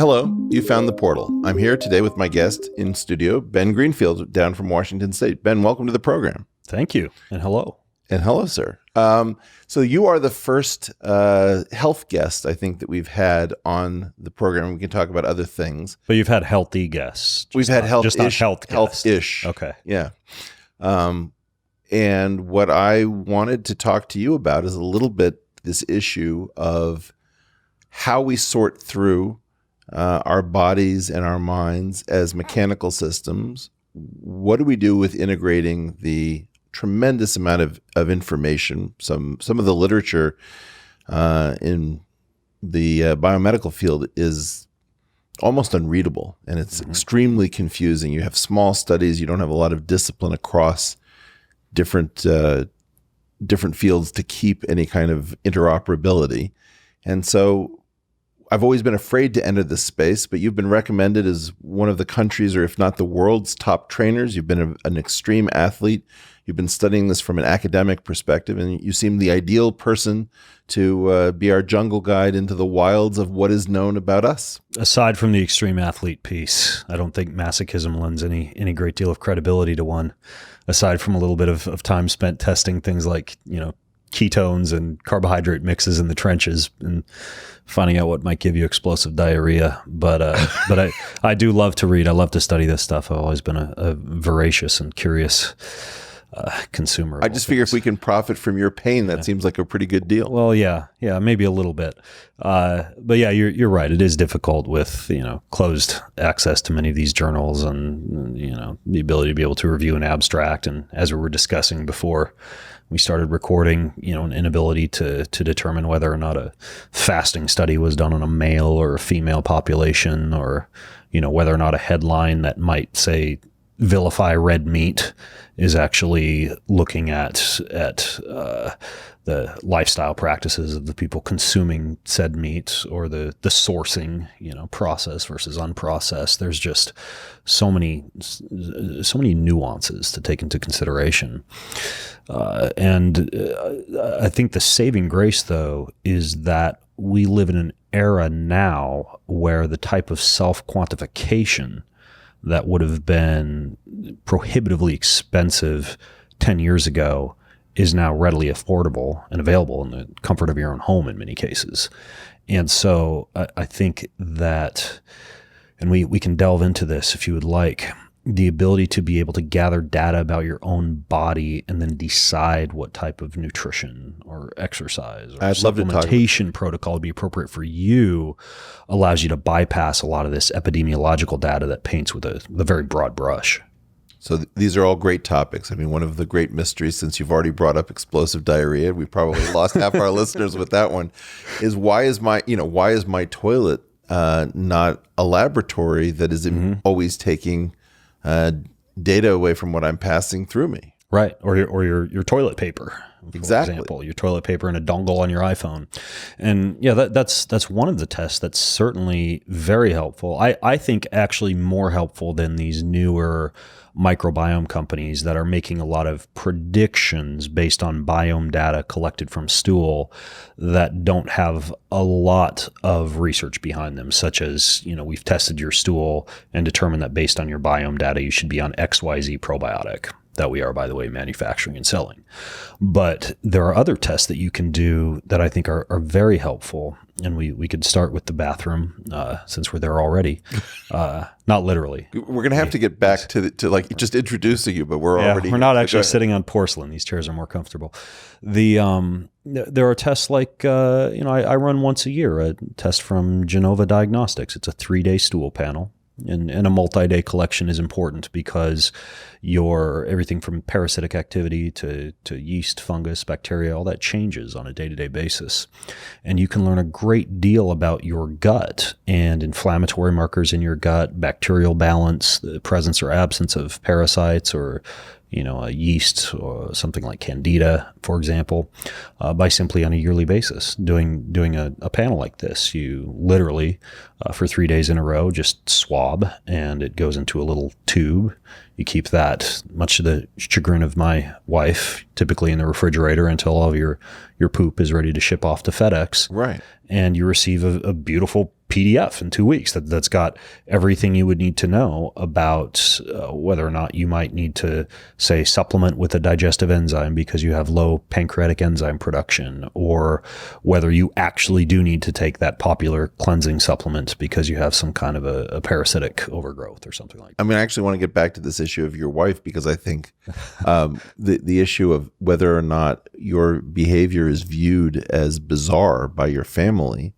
Hello, you found the portal. I'm here today with my guest in studio, Ben Greenfield, down from Washington State. Ben, welcome to the program. Thank you, and hello. And hello, sir. So you are the first health guest, I think, that we've had on the program. We can talk about other things. But you've had healthy guests. We've had health-ish. Just not health guests. Health-ish. Okay. Yeah. And what I wanted to talk to you about is a little bit this issue of how we sort through our bodies and our minds as mechanical systems. What do we do with integrating the tremendous amount of information? Some of the literature in the biomedical field is almost unreadable, and it's extremely confusing. You have small studies. You don't have a lot of discipline across different fields to keep any kind of interoperability. And so I've always been afraid to enter this space, but you've been recommended as one of the country's, or if not the world's, top trainers. You've been an extreme athlete. You've been studying this from an academic perspective, and you seem the ideal person to be our jungle guide into the wilds of what is known about us. Aside from the extreme athlete piece, I don't think masochism lends any great deal of credibility to one, aside from a little bit of time spent testing things like, ketones and carbohydrate mixes in the trenches and finding out what might give you explosive diarrhea. But I do love to read. I love to study this stuff. I've always been a voracious and curious consumer. I just figure if we can profit from your pain, that seems like a pretty good deal. Well, yeah, maybe a little bit. But yeah, you're right. It is difficult with, closed access to many of these journals and, the ability to be able to review an abstract. And as we were discussing before we started recording, an inability to determine whether or not a fasting study was done on a male or a female population, or, whether or not a headline that might say vilify red meat is actually looking at the lifestyle practices of the people consuming said meat, or the sourcing, processed versus unprocessed. There's just so many nuances to take into consideration. And I think the saving grace, though, is that we live in an era now where the type of self-quantification that would have been prohibitively expensive 10 years ago is now readily affordable and available in the comfort of your own home in many cases. And so I think that, and we can delve into this if you would like, the ability to be able to gather data about your own body and then decide what type of nutrition or exercise or supplementation protocol would be appropriate for you allows you to bypass a lot of this epidemiological data that paints with a very broad brush. So these are all great topics. I mean, one of the great mysteries, since you've already brought up explosive diarrhea, we probably lost half our listeners with that one, is why is my toilet not a laboratory that is always taking data away from what I'm passing through me? Right. Or your toilet paper. Exactly. For example, your toilet paper and a dongle on your iPhone. And yeah, that's one of the tests that's certainly very helpful. I think actually more helpful than these newer microbiome companies that are making a lot of predictions based on biome data collected from stool that don't have a lot of research behind them, such as, we've tested your stool and determined that based on your biome data, you should be on XYZ probiotic. That we are, by the way, manufacturing and selling. But there are other tests that you can do that I think are very helpful. And we could start with the bathroom, since we're there already. Not literally. We're going to have to get back to just introducing you, but we're not actually sitting on porcelain. These chairs are more comfortable. There are tests like, I run once a year, a test from Genova Diagnostics. It's a 3-day stool panel. And a multi-day collection is important because everything from parasitic activity to yeast, fungus, bacteria, all that changes on a day-to-day basis. And you can learn a great deal about your gut and inflammatory markers in your gut, bacterial balance, the presence or absence of parasites or a yeast or something like Candida, for example, by simply on a yearly basis doing a panel like this. You literally, for 3 days in a row, just swab, and it goes into a little tube. You keep that, much to the chagrin of my wife, typically in the refrigerator until all of your poop is ready to ship off to FedEx. Right. And you receive a beautiful PDF in 2 weeks that's got everything you would need to know about whether or not you might need to, say, supplement with a digestive enzyme because you have low pancreatic enzyme production, or whether you actually do need to take that popular cleansing supplement because you have some kind of a parasitic overgrowth or something like that. I mean, I actually want to get back to this issue of your wife, because I think the issue of whether or not your behavior is viewed as bizarre by your family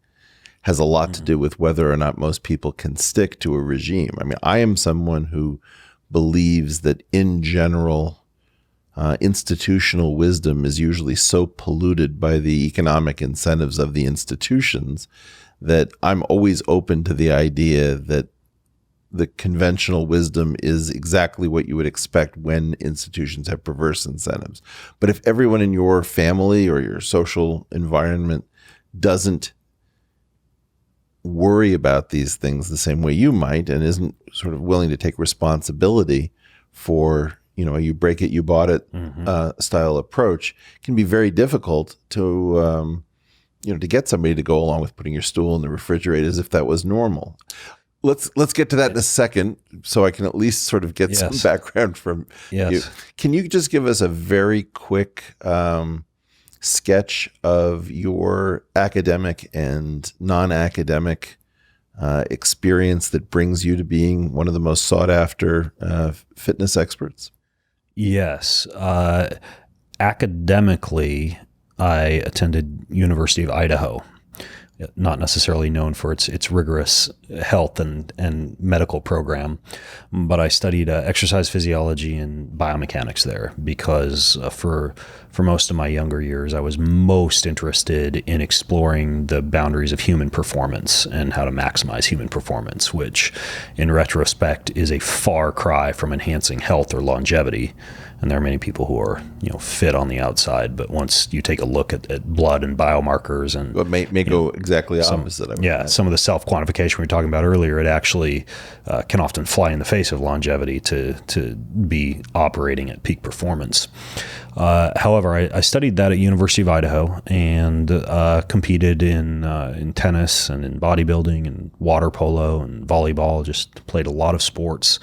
has a lot to do with whether or not most people can stick to a regime. I mean, I am someone who believes that in general, institutional wisdom is usually so polluted by the economic incentives of the institutions that I'm always open to the idea that the conventional wisdom is exactly what you would expect when institutions have perverse incentives. But if everyone in your family or your social environment doesn't worry about these things the same way you might, and isn't sort of willing to take responsibility for, you break it, you bought it style approach, it can be very difficult to, to get somebody to go along with putting your stool in the refrigerator as if that was normal. Let's get to that in a second, so I can at least sort of get some background from you. Can you just give us a very quick sketch of your academic and non-academic experience that brings you to being one of the most sought after fitness experts? Yes. Academically, I attended University of Idaho, not necessarily known for its rigorous health and medical program, but I studied exercise physiology and biomechanics there because for most of my younger years, I was most interested in exploring the boundaries of human performance and how to maximize human performance, which in retrospect is a far cry from enhancing health or longevity. And there are many people who are, fit on the outside, but once you take a look at blood and biomarkers and may go exactly opposite. Some of the self-quantification we were talking about earlier, it actually can often fly in the face of longevity to be operating at peak performance. However, I studied that at University of Idaho and competed in tennis and in bodybuilding and water polo and volleyball. Just played a lot of sports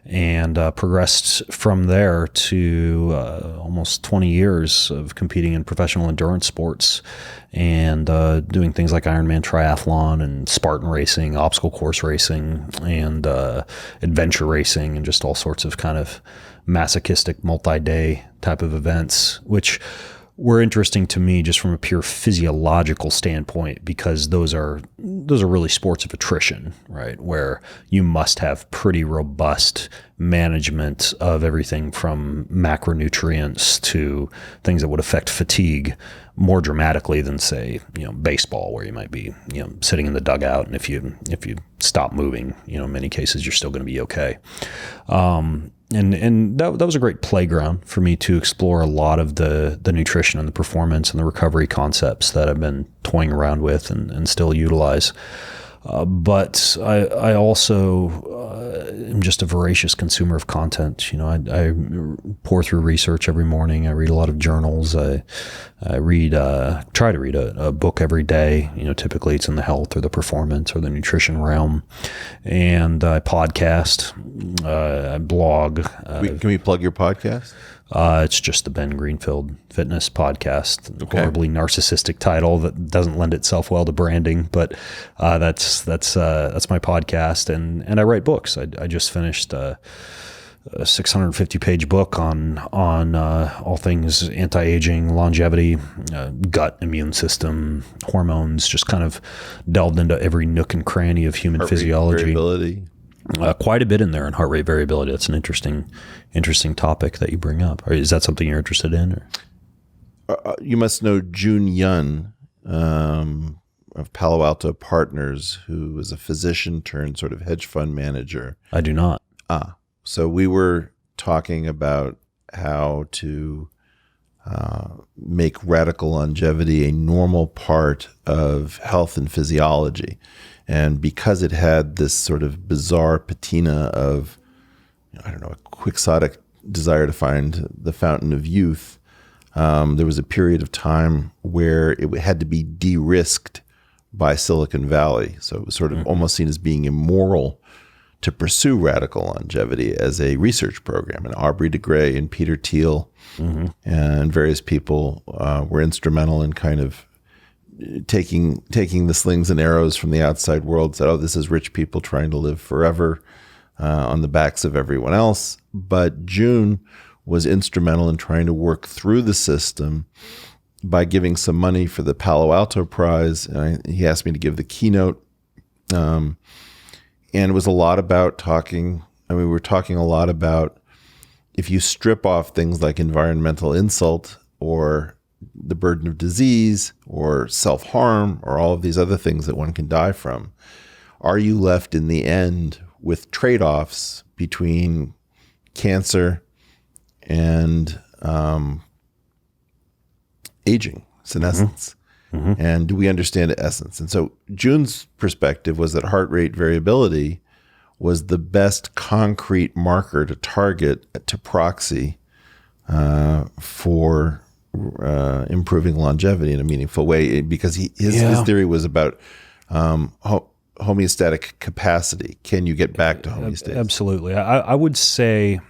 and progressed from there to almost 20 years of competing in professional endurance sports and doing things like Ironman triathlon and Spartan racing, obstacle course racing, and adventure racing, and just all sorts of kind of masochistic multi-day type of events, which were interesting to me just from a pure physiological standpoint, because those are really sports of attrition, right? Where you must have pretty robust management of everything from macronutrients to things that would affect fatigue more dramatically than, say, baseball, where you might be, sitting in the dugout, and if you stop moving, in many cases you're still going to be okay. And that was a great playground for me to explore a lot of the nutrition and the performance and the recovery concepts that I've been toying around with and still utilize. But I also am just a voracious consumer of content. I pour through research every morning. I read a lot of journals. I try to read a book every day. Typically it's in the health or the performance or the nutrition realm. And I podcast, I blog. Can we plug your podcast? It's just the Ben Greenfield Fitness Podcast. Okay. Horribly narcissistic title that doesn't lend itself well to branding, but that's my podcast, and I write books. I just finished a 650-page book on all things anti-aging, longevity, gut, immune system, hormones. Just kind of delved into every nook and cranny of human physiology. Variability. Quite a bit in there on heart rate variability. That's an interesting topic that you bring up. Is that something you're interested in? Or? You must know Jun Yun of Palo Alto Partners, who is a physician turned sort of hedge fund manager. I do not. So we were talking about how to make radical longevity a normal part of health and physiology. And because it had this sort of bizarre patina of, a quixotic desire to find the fountain of youth, there was a period of time where it had to be de-risked by Silicon Valley. So it was sort of almost seen as being immoral to pursue radical longevity as a research program. And Aubrey de Grey and Peter Thiel and various people were instrumental in kind of taking the slings and arrows from the outside world, said, oh, this is rich people trying to live forever on the backs of everyone else. But June was instrumental in trying to work through the system by giving some money for the Palo Alto Prize. And he asked me to give the keynote. And it was a lot about talking. I mean, we were talking a lot about if you strip off things like environmental insult or the burden of disease or self-harm or all of these other things that one can die from, are you left in the end with trade-offs between cancer and aging, senescence? And do we understand essence? And so June's perspective was that heart rate variability was the best concrete marker to target, to proxy for improving longevity in a meaningful way, because his theory was about homeostatic capacity. Can you get back to homeostasis? Absolutely. I would say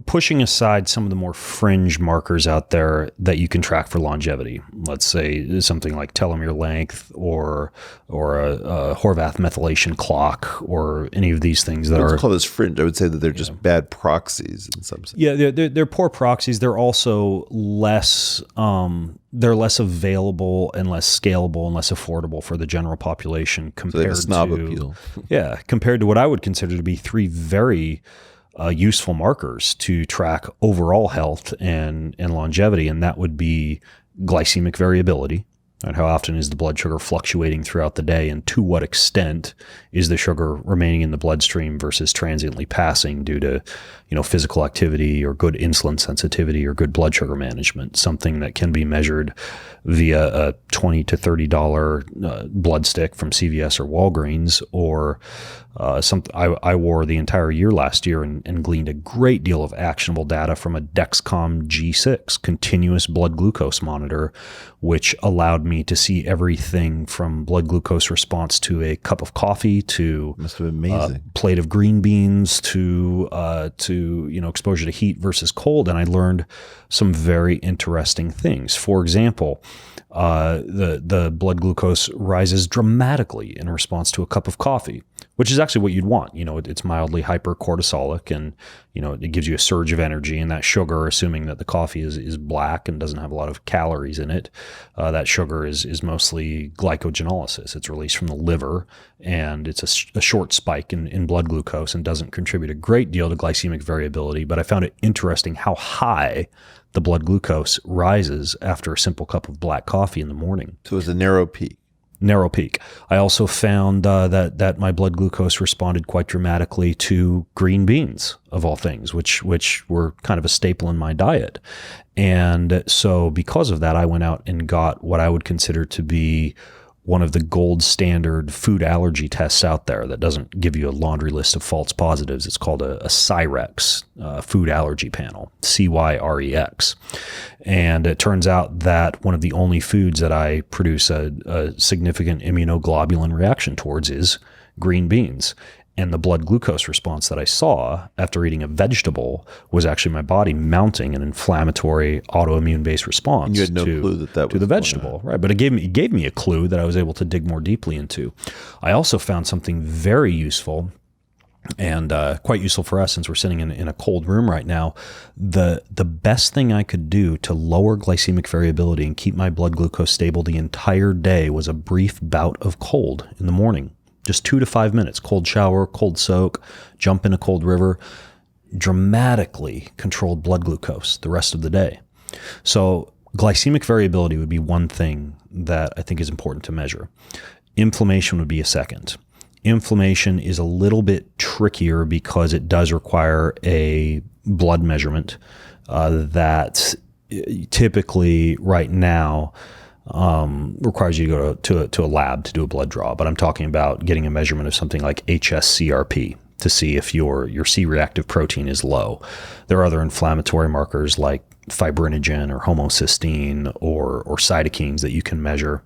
pushing aside some of the more fringe markers out there that you can track for longevity, let's say something like telomere length or a Horvath methylation clock or any of these things that are called as fringe. I would say that they're just bad proxies in some sense. Yeah, they're poor proxies. They're also less available and less scalable and less affordable for the general population compared to snob appeal. Yeah, compared to what I would consider to be three very useful markers to track overall health and longevity, and that would be glycemic variability. Right? How often is the blood sugar fluctuating throughout the day, and to what extent is the sugar remaining in the bloodstream versus transiently passing due to, physical activity or good insulin sensitivity or good blood sugar management? Something that can be measured via a $20 to $30 blood stick from CVS or Walgreens, or something. I wore the entire year last year and gleaned a great deal of actionable data from a Dexcom G6 continuous blood glucose monitor, which allowed me to see everything from blood glucose response to a cup of coffee to must have been amazing plate of green beans to exposure to heat versus cold. And I learned some very interesting things. For example, the blood glucose rises dramatically in response to a cup of coffee, which is actually what you'd want. It's mildly hypercortisolic, and it gives you a surge of energy. And that sugar, assuming that the coffee is black and doesn't have a lot of calories in it, that sugar is mostly glycogenolysis. It's released from the liver, and it's a short spike in blood glucose and doesn't contribute a great deal to glycemic variability. But I found it interesting how high the blood glucose rises after a simple cup of black coffee in the morning. So it's a narrow peak. Narrow peak. I also found that my blood glucose responded quite dramatically to green beans, of all things, which were kind of a staple in my diet. And so because of that, I went out and got what I would consider to be one of the gold standard food allergy tests out there that doesn't give you a laundry list of false positives. It's called a Cyrex food allergy panel, CYREX. And it turns out that one of the only foods that I produce a significant immunoglobulin reaction towards is green beans. And the blood glucose response that I saw after eating a vegetable was actually my body mounting an inflammatory autoimmune-based response. And you had no clue that to the vegetable, right? But it gave me a clue that I was able to dig more deeply into. I also found something very useful, and quite useful for us since we're sitting in a cold room right now. The best thing I could do to lower glycemic variability and keep my blood glucose stable the entire day was a brief bout of cold in the morning. Just 2 to 5 minutes, cold shower, cold soak, jump in a cold river, dramatically controlled blood glucose the rest of the day. So glycemic variability would be one thing that I think is important to measure. Inflammation would be a second. Inflammation is a little bit trickier because it does require a blood measurement that typically right now requires you to go to a lab to do a blood draw. But I'm talking about getting a measurement of something like HSCRP to see if your C-reactive protein is low. There are other inflammatory markers like fibrinogen or homocysteine or cytokines that you can measure.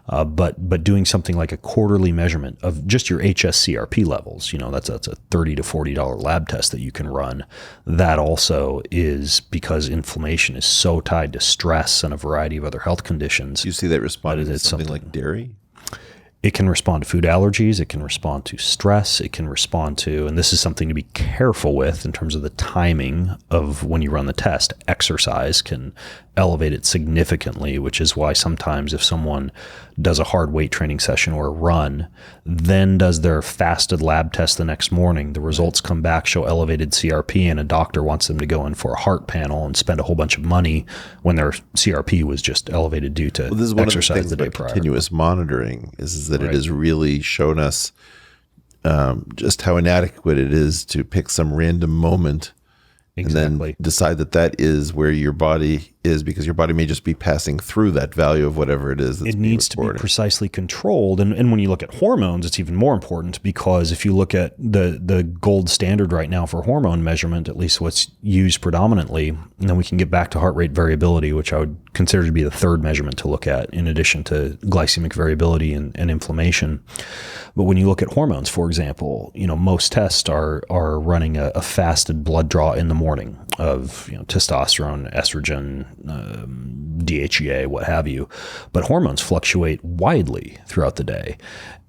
But doing something like a quarterly measurement of just your HSCRP levels, that's a $30 to $40 lab test that you can run. That also is because inflammation is so tied to stress and a variety of other health conditions. You see that responding to something like dairy? It can respond to food allergies. It can respond to stress. It can respond to, and this is something to be careful with in terms of the timing of when you run the test. Exercise can elevate it significantly, which is why sometimes if someone does a hard weight training session or a run, then does their fasted lab test the next morning, the results come back, show elevated CRP, and a doctor wants them to go in for a heart panel and spend a whole bunch of money when their CRP was just elevated due to this is one exercise of the things the day about prior. Continuous monitoring is that it has really shown us just how inadequate it is to pick some random moment and then decide that is where your body is, because your body may just be passing through that value of whatever it is that's it needs to be precisely controlled. And when you look at hormones, it's even more important, because if you look at the gold standard right now for hormone measurement, at least what's used predominantly, and then we can get back to heart rate variability, which I would consider to be the third measurement to look at in addition to glycemic variability and inflammation. But when you look at hormones, for example, most tests are running a fasted blood draw in the morning of testosterone, estrogen, DHEA, what have you. But hormones fluctuate widely throughout the day.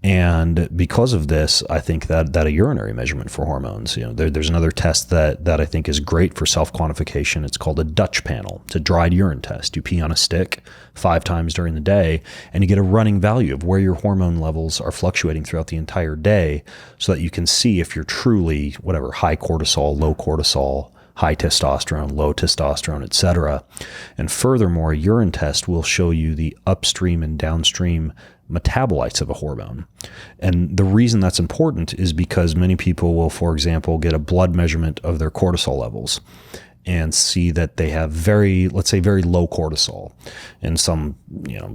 And because of this, I think that a urinary measurement for hormones, there's another test that I think is great for self-quantification. It's called a Dutch panel. It's a dried urine test. You pee on a stick 5 times during the day, and you get a running value of where your hormone levels are fluctuating throughout the entire day, so that you can see if you're truly high cortisol, low cortisol, high testosterone, low testosterone, et cetera. And furthermore, a urine test will show you the upstream and downstream metabolites of a hormone. And the reason that's important is because many people will, for example, get a blood measurement of their cortisol levels and see that they have very low cortisol. And some,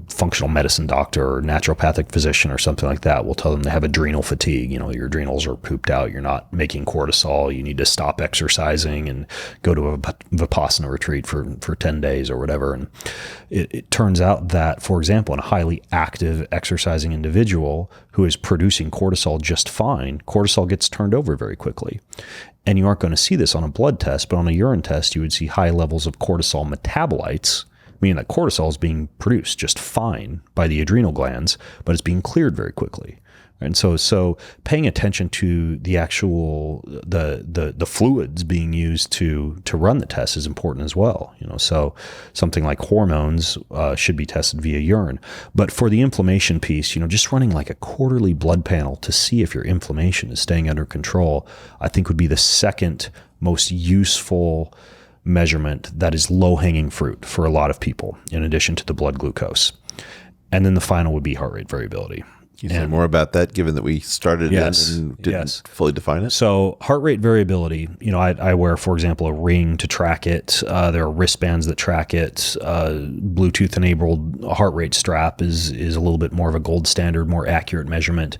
functional medicine doctor or naturopathic physician or something like that will tell them they have adrenal fatigue. Your adrenals are pooped out. You're not making cortisol. You need to stop exercising and go to a Vipassana retreat for 10 days or whatever. And it turns out that, for example, in a highly active exercising individual who is producing cortisol just fine, cortisol gets turned over very quickly. And you aren't going to see this on a blood test, but on a urine test, you would see high levels of cortisol metabolites, meaning that cortisol is being produced just fine by the adrenal glands, but it's being cleared very quickly. And so paying attention to the actual the fluids being used to run the test is important as well. So something like hormones should be tested via urine. But for the inflammation piece, just running like a quarterly blood panel to see if your inflammation is staying under control, I think would be the second most useful measurement that is low-hanging fruit for a lot of people, in addition to the blood glucose. And then the final would be heart rate variability. Can you say more about that, given that we started and didn't fully define it? So heart rate variability, I wear, for example, a ring to track it. There are wristbands that track it. Bluetooth-enabled heart rate strap is a little bit more of a gold standard, more accurate measurement.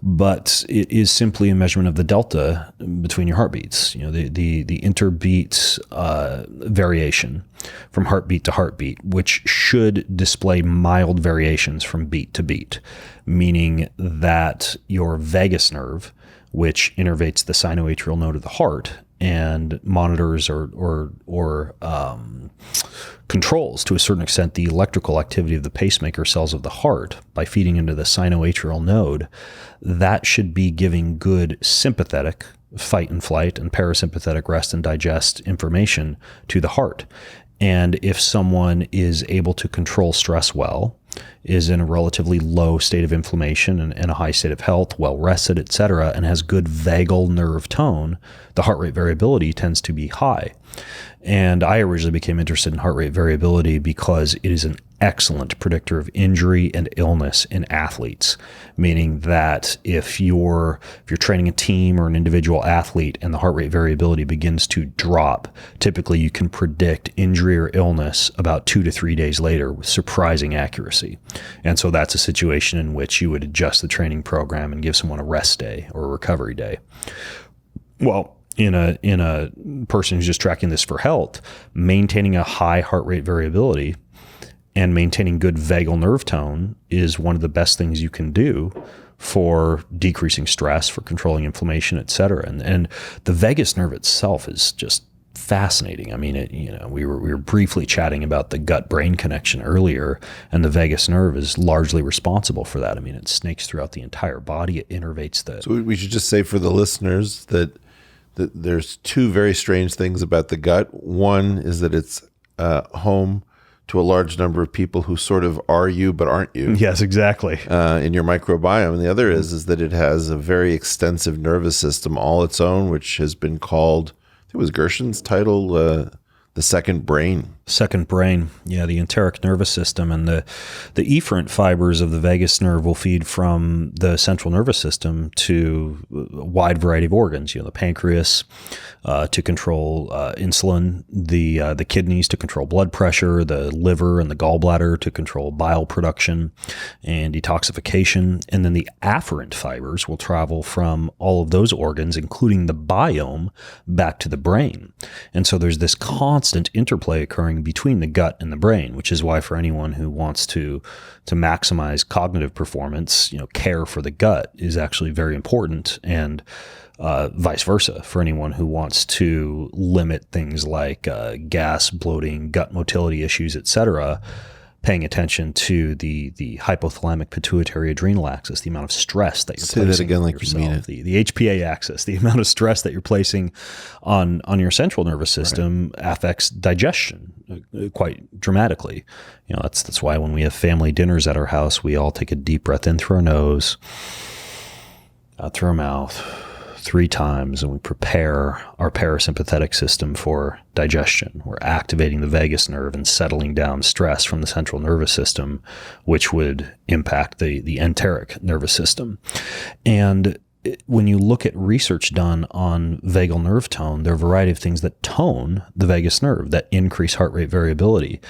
But it is simply a measurement of the delta between your heartbeats, the interbeat variation from heartbeat to heartbeat, which should display mild variations from beat to beat, meaning that your vagus nerve, which innervates the sinoatrial node of the heart and monitors or controls to a certain extent the electrical activity of the pacemaker cells of the heart by feeding into the sinoatrial node, that should be giving good sympathetic fight and flight and parasympathetic rest and digest information to the heart. And if someone is able to control stress well, is in a relatively low state of inflammation and a high state of health, well rested, et cetera, and has good vagal nerve tone, the heart rate variability tends to be high. And I originally became interested in heart rate variability because it is an excellent predictor of injury and illness in athletes, meaning that if you're training a team or an individual athlete and the heart rate variability begins to drop, typically you can predict injury or illness about 2 to 3 days later with surprising accuracy. And so that's a situation in which you would adjust the training program and give someone a rest day or a recovery day. Well, in a person who's just tracking this for health, maintaining a high heart rate variability and maintaining good vagal nerve tone is one of the best things you can do for decreasing stress, for controlling inflammation, et cetera. And the vagus nerve itself is just fascinating. I mean, we were briefly chatting about the gut-brain connection earlier, and the vagus nerve is largely responsible for that. I mean, it snakes throughout the entire body. It innervates the... So we should just say for the listeners that there's two very strange things about the gut. One is that it's home to a large number of people who sort of are you but aren't you. Yes, exactly. In your microbiome. And the other is that it has a very extensive nervous system all its own, which has been called, I think it was Gerson's title, the second brain. Second brain, yeah, the enteric nervous system, and the efferent fibers of the vagus nerve will feed from the central nervous system to a wide variety of organs. The pancreas to control insulin, the kidneys to control blood pressure, the liver and the gallbladder to control bile production and detoxification, and then the afferent fibers will travel from all of those organs, including the biome, back to the brain. And so there's this constant interplay occurring between the gut and the brain, which is why for anyone who wants to maximize cognitive performance, care for the gut is actually very important, and vice versa for anyone who wants to limit things like gas, bloating, gut motility issues, etc. Paying attention to the hypothalamic pituitary adrenal axis, the amount of stress that you're placing that again, on like yourself, you mean it. the HPA axis, the amount of stress that you're placing on your central nervous system affects digestion quite dramatically. That's why when we have family dinners at our house, we all take a deep breath in through our nose, out through our mouth 3 times, and we prepare our parasympathetic system for digestion. We're activating the vagus nerve and settling down stress from the central nervous system, which would impact the enteric nervous system. And when you look at research done on vagal nerve tone, there are a variety of things that tone the vagus nerve, that increase heart rate variability.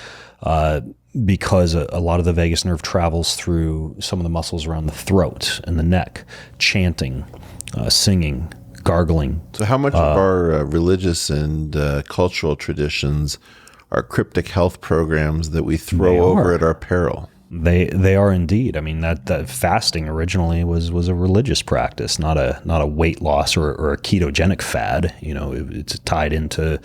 Because a lot of the vagus nerve travels through some of the muscles around the throat and the neck, chanting, singing, gargling. So how much of our religious and cultural traditions are cryptic health programs that we throw over at our peril? They are indeed. I mean, that fasting originally was a religious practice, not a weight loss or a ketogenic fad. It's tied into,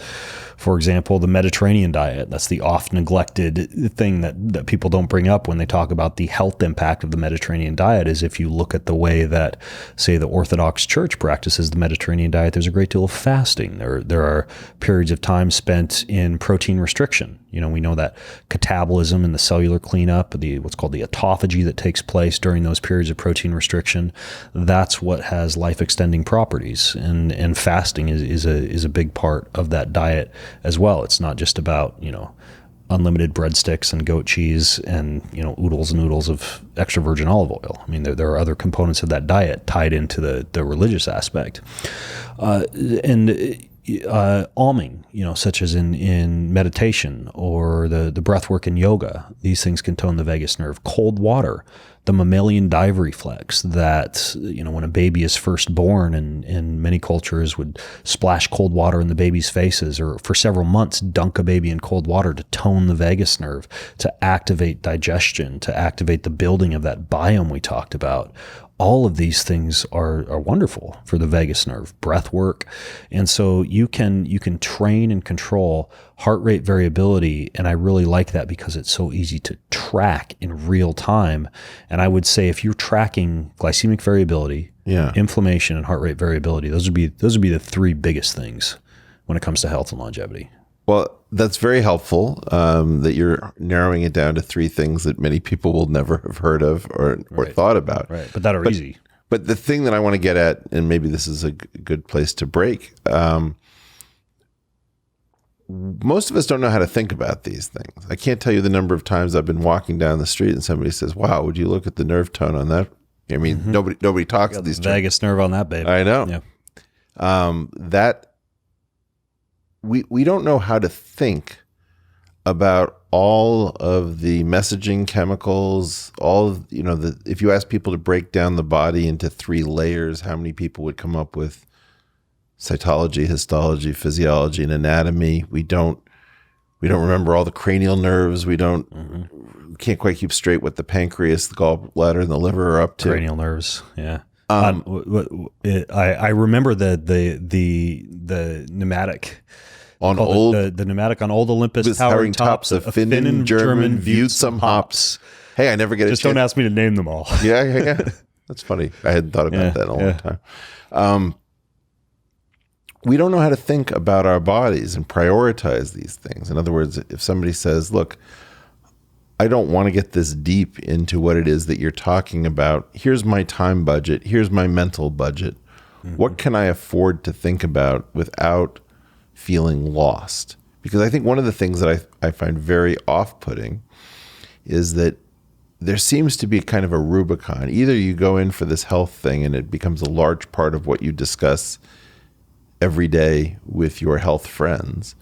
for example, the Mediterranean diet. That's the oft neglected thing that people don't bring up when they talk about the health impact of the Mediterranean diet. Is if you look at the way that, say, the Orthodox Church practices the Mediterranean diet, there's a great deal of fasting. There are periods of time spent in protein restriction. We know that catabolism and the cellular cleanup, what's called the autophagy that takes place during those periods of protein restriction, that's what has life-extending properties. And fasting is a big part of that diet as well. It's not just about, unlimited breadsticks and goat cheese and, oodles and oodles of extra virgin olive oil. I mean, there are other components of that diet tied into the religious aspect. Alming, such as in meditation or the breath work in yoga, these things can tone the vagus nerve. Cold water, the mammalian dive reflex that, when a baby is first born, and in many cultures would splash cold water in the baby's faces, or for several months dunk a baby in cold water to tone the vagus nerve, to activate digestion, to activate the building of that biome we talked about. All of these things are wonderful for the vagus nerve, breath work. And so you can train and control heart rate variability. And I really like that because it's so easy to track in real time. And I would say if you're tracking glycemic variability, inflammation, and heart rate variability, those would be the 3 biggest things when it comes to health and longevity. Well, that's very helpful that you're narrowing it down to 3 things that many people will never have heard of or thought about. Right, but that are easy. But the thing that I want to get at, and maybe this is a good place to break, most of us don't know how to think about these things. I can't tell you the number of times I've been walking down the street and somebody says, "Wow, would you look at the nerve tone on that?" I mean, nobody talks to these vagus nerve on that baby. I know. Yeah. That we don't know how to think about all of the messaging chemicals, if you ask people to break down the body into 3 layers, how many people would come up with cytology, histology, physiology, and anatomy. We don't remember all the cranial nerves. We can't quite keep straight what the pancreas, the gallbladder, and the liver are up to. Cranial nerves, yeah. I remember the pneumatic On the pneumatic on old Olympus towering tops of Finnan, German viewed some hops. Hey, I never get Just don't ask me to name them all. Yeah. That's funny. I hadn't thought about that in a long time. We don't know how to think about our bodies and prioritize these things. In other words, if somebody says, look, I don't want to get this deep into what it is that you're talking about. Here's my time budget. Here's my mental budget. Mm-hmm. What can I afford to think about without feeling lost? Because I think one of the things that I find very off-putting is that there seems to be kind of a Rubicon. Either you go in for this health thing and it becomes a large part of what you discuss every day with your health friends,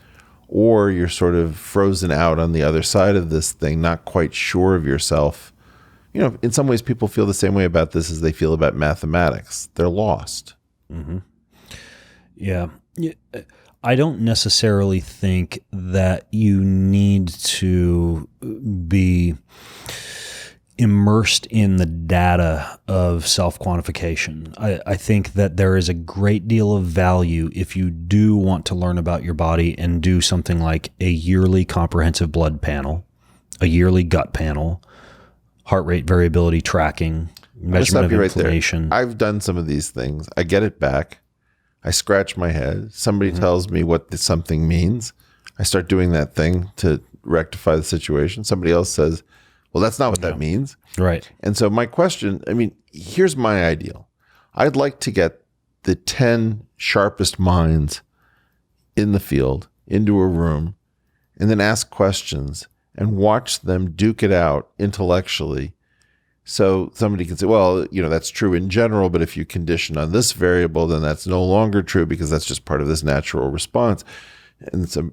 or you're sort of frozen out on the other side of this thing, not quite sure of yourself. You know, in some ways, people feel the same way about this as they feel about mathematics. They're lost. Mm-hmm. Yeah. I don't necessarily think that you need to be immersed in the data of self-quantification. I think that there is a great deal of value if you do want to learn about your body and do something like a yearly comprehensive blood panel, a yearly gut panel, heart rate variability tracking, measurement of inflammation. Right there. I've done some of these things. I get it back. I scratch my head. Somebody tells me what something means. I start doing that thing to rectify the situation. Somebody else says, well, that's not what that means. Right. And so my question, here's my ideal. I'd like to get the 10 sharpest minds in the field into a room and then ask questions and watch them duke it out intellectually. So somebody can say, well, that's true in general, but if you condition on this variable, then that's no longer true because that's just part of this natural response. And so,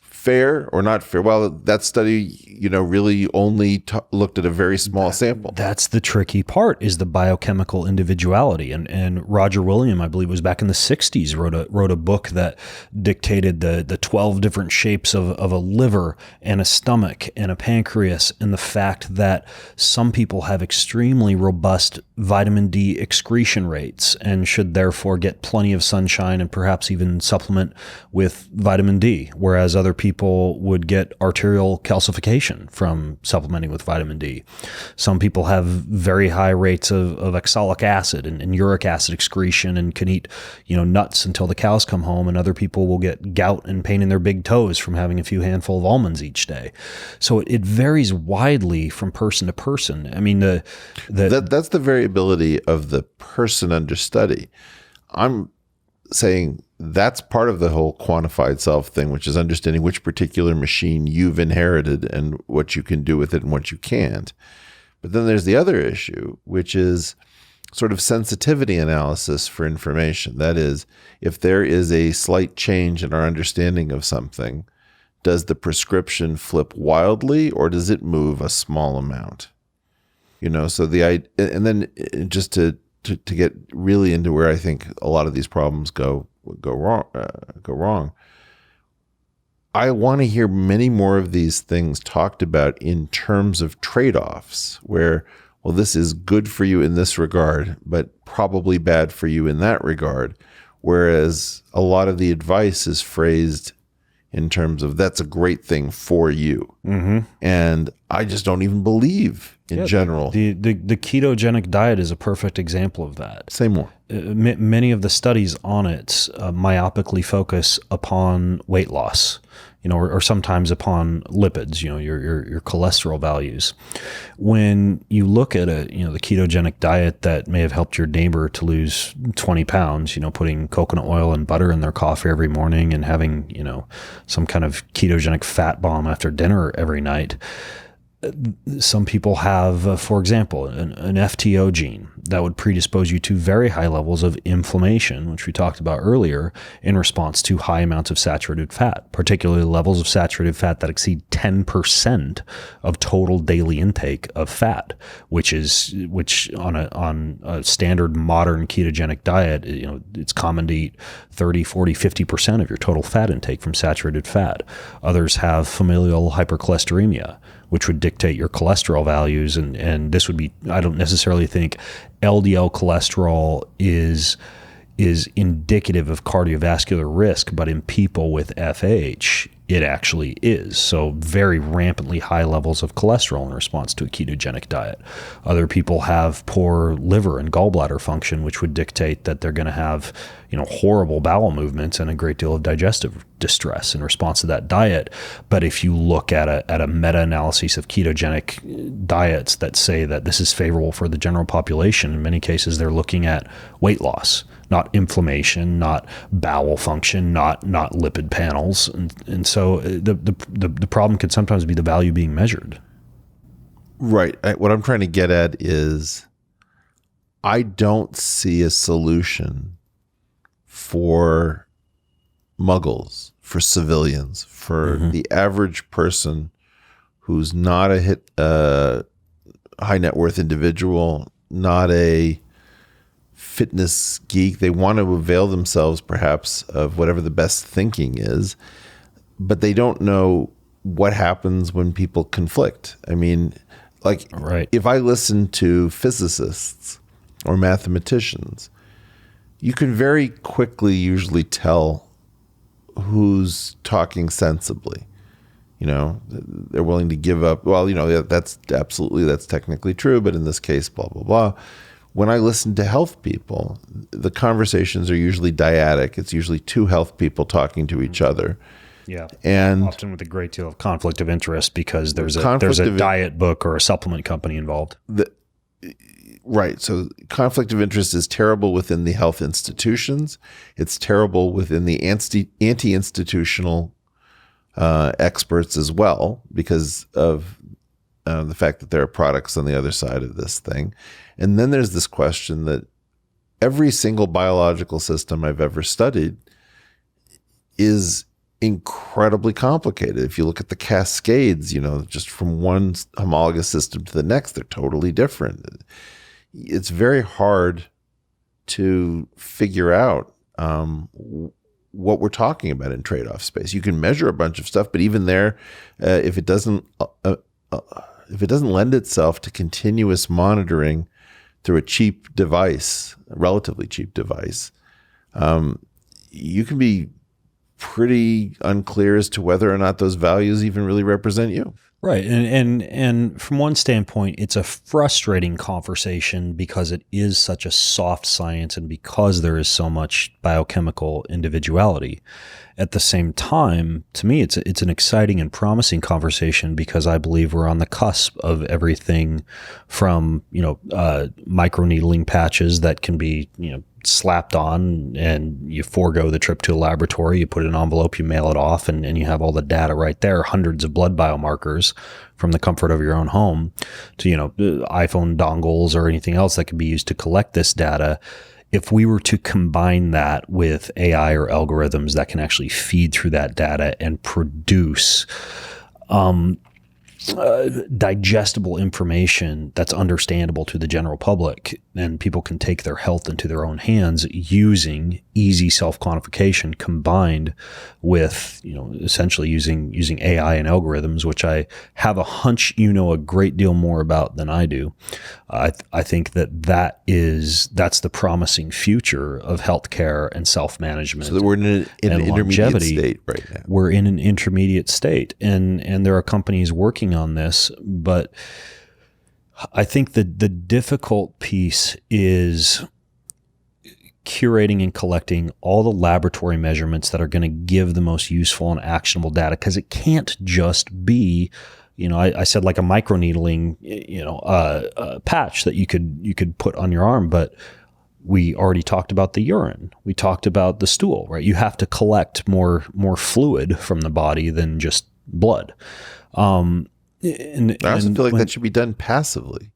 fair or not fair? Well, that study, really only looked at a very small sample. That's the tricky part, is the biochemical individuality. And Roger William, I believe, was back in the 60s, wrote a book that dictated the 12 different shapes of a liver and a stomach and a pancreas, and the fact that some people have extremely robust vitamin D excretion rates and should therefore get plenty of sunshine and perhaps even supplement with vitamin D, whereas other people would get arterial calcification from supplementing with vitamin D. Some people have very high rates of oxalic acid and uric acid excretion and can eat, nuts until the cows come home, and other people will get gout and pain in their big toes from having a few handful of almonds each day. So it varies widely from person to person. That's the variability of the person under study. I'm saying that's part of the whole quantified self thing, which is understanding which particular machine you've inherited and what you can do with it and what you can't. But then there's the other issue, which is sort of sensitivity analysis for information. That is, if there is a slight change in our understanding of something, does the prescription flip wildly or does it move a small amount? So and then just to get really into where I think a lot of these problems go wrong. I want to hear many more of these things talked about in terms of trade-offs, where, well, this is good for you in this regard, but probably bad for you in that regard. Whereas a lot of the advice is phrased in terms of that's a great thing for you. Mm-hmm. And I just don't even believe in general. The ketogenic diet is a perfect example of that. Say more. Many of the studies on it myopically focus upon weight loss, or sometimes upon lipids, your cholesterol values. When you look at the ketogenic diet that may have helped your neighbor to lose 20 pounds, putting coconut oil and butter in their coffee every morning and having, some kind of ketogenic fat bomb after dinner every night, Some people have, for example, an FTO gene that would predispose you to very high levels of inflammation, which we talked about earlier, in response to high amounts of saturated fat, particularly levels of saturated fat that exceed 10% of total daily intake of fat, which on a standard modern ketogenic diet, it's common to eat 30, 40, 50% of your total fat intake from saturated fat. Others have familial hypercholesteremia, which would dictate your cholesterol values. And this would be, I don't necessarily think LDL cholesterol is indicative of cardiovascular risk, but in people with FH, it actually is. So very rampantly high levels of cholesterol in response to a ketogenic diet. Other people have poor liver and gallbladder function, which would dictate that they're going to have, horrible bowel movements and a great deal of digestive distress in response to that diet. But if you look at a meta-analysis of ketogenic diets that say that this is favorable for the general population, in many cases they're looking at weight loss, not inflammation, not bowel function, not lipid panels. And so the problem could sometimes be the value being measured. Right. What I'm trying to get at is I don't see a solution for muggles, for civilians, for the average person who's not a high net worth individual, not a fitness geek. They want to avail themselves perhaps of whatever the best thinking is, but they don't know what happens when people conflict. I mean, if I listen to physicists or mathematicians, you can very quickly usually tell who's talking sensibly. They're willing to give up. Well, that's technically true, but in this case, blah, blah, blah. When I listen to health people, the conversations are usually dyadic. It's usually two health people talking to each other. Yeah, and often with a great deal of conflict of interest because there's a diet book or a supplement company involved. Right. So conflict of interest is terrible within the health institutions. It's terrible within the anti-institutional experts as well, because of the fact that there are products on the other side of this thing. And then there's this question that every single biological system I've ever studied is incredibly complicated. If you look at the cascades, just from one homologous system to the next, they're totally different. It's very hard to figure out what we're talking about in trade-off space. You can measure a bunch of stuff, but even there, if it doesn't lend itself to continuous monitoring through a cheap device, a relatively cheap device, you can be pretty unclear as to whether or not those values even really represent you. Right. And from one standpoint, it's a frustrating conversation because it is such a soft science and because there is so much biochemical individuality. At the same time, to me, it's an exciting and promising conversation because I believe we're on the cusp of everything from, microneedling patches that can be, slapped on and you forego the trip to a laboratory, you put it in an envelope, you mail it off, and you have all the data right there, hundreds of blood biomarkers from the comfort of your own home to, iPhone dongles or anything else that can be used to collect this data. If we were to combine that with AI or algorithms that can actually feed through that data and produce digestible information that's understandable to the general public, and people can take their health into their own hands using easy self-quantification combined with, essentially using AI and algorithms, which I have a hunch a great deal more about than I do. I think that's the promising future of healthcare and self-management. So we're in an intermediate state right now. We're in an intermediate state, and there are companies working on this, but I think that the difficult piece is curating and collecting all the laboratory measurements that are going to give the most useful and actionable data, because it can't just be, I said like a microneedling, patch that you could put on your arm, but we already talked about the urine. We talked about the stool, right? You have to collect more fluid from the body than just blood. I also feel like that should be done passively.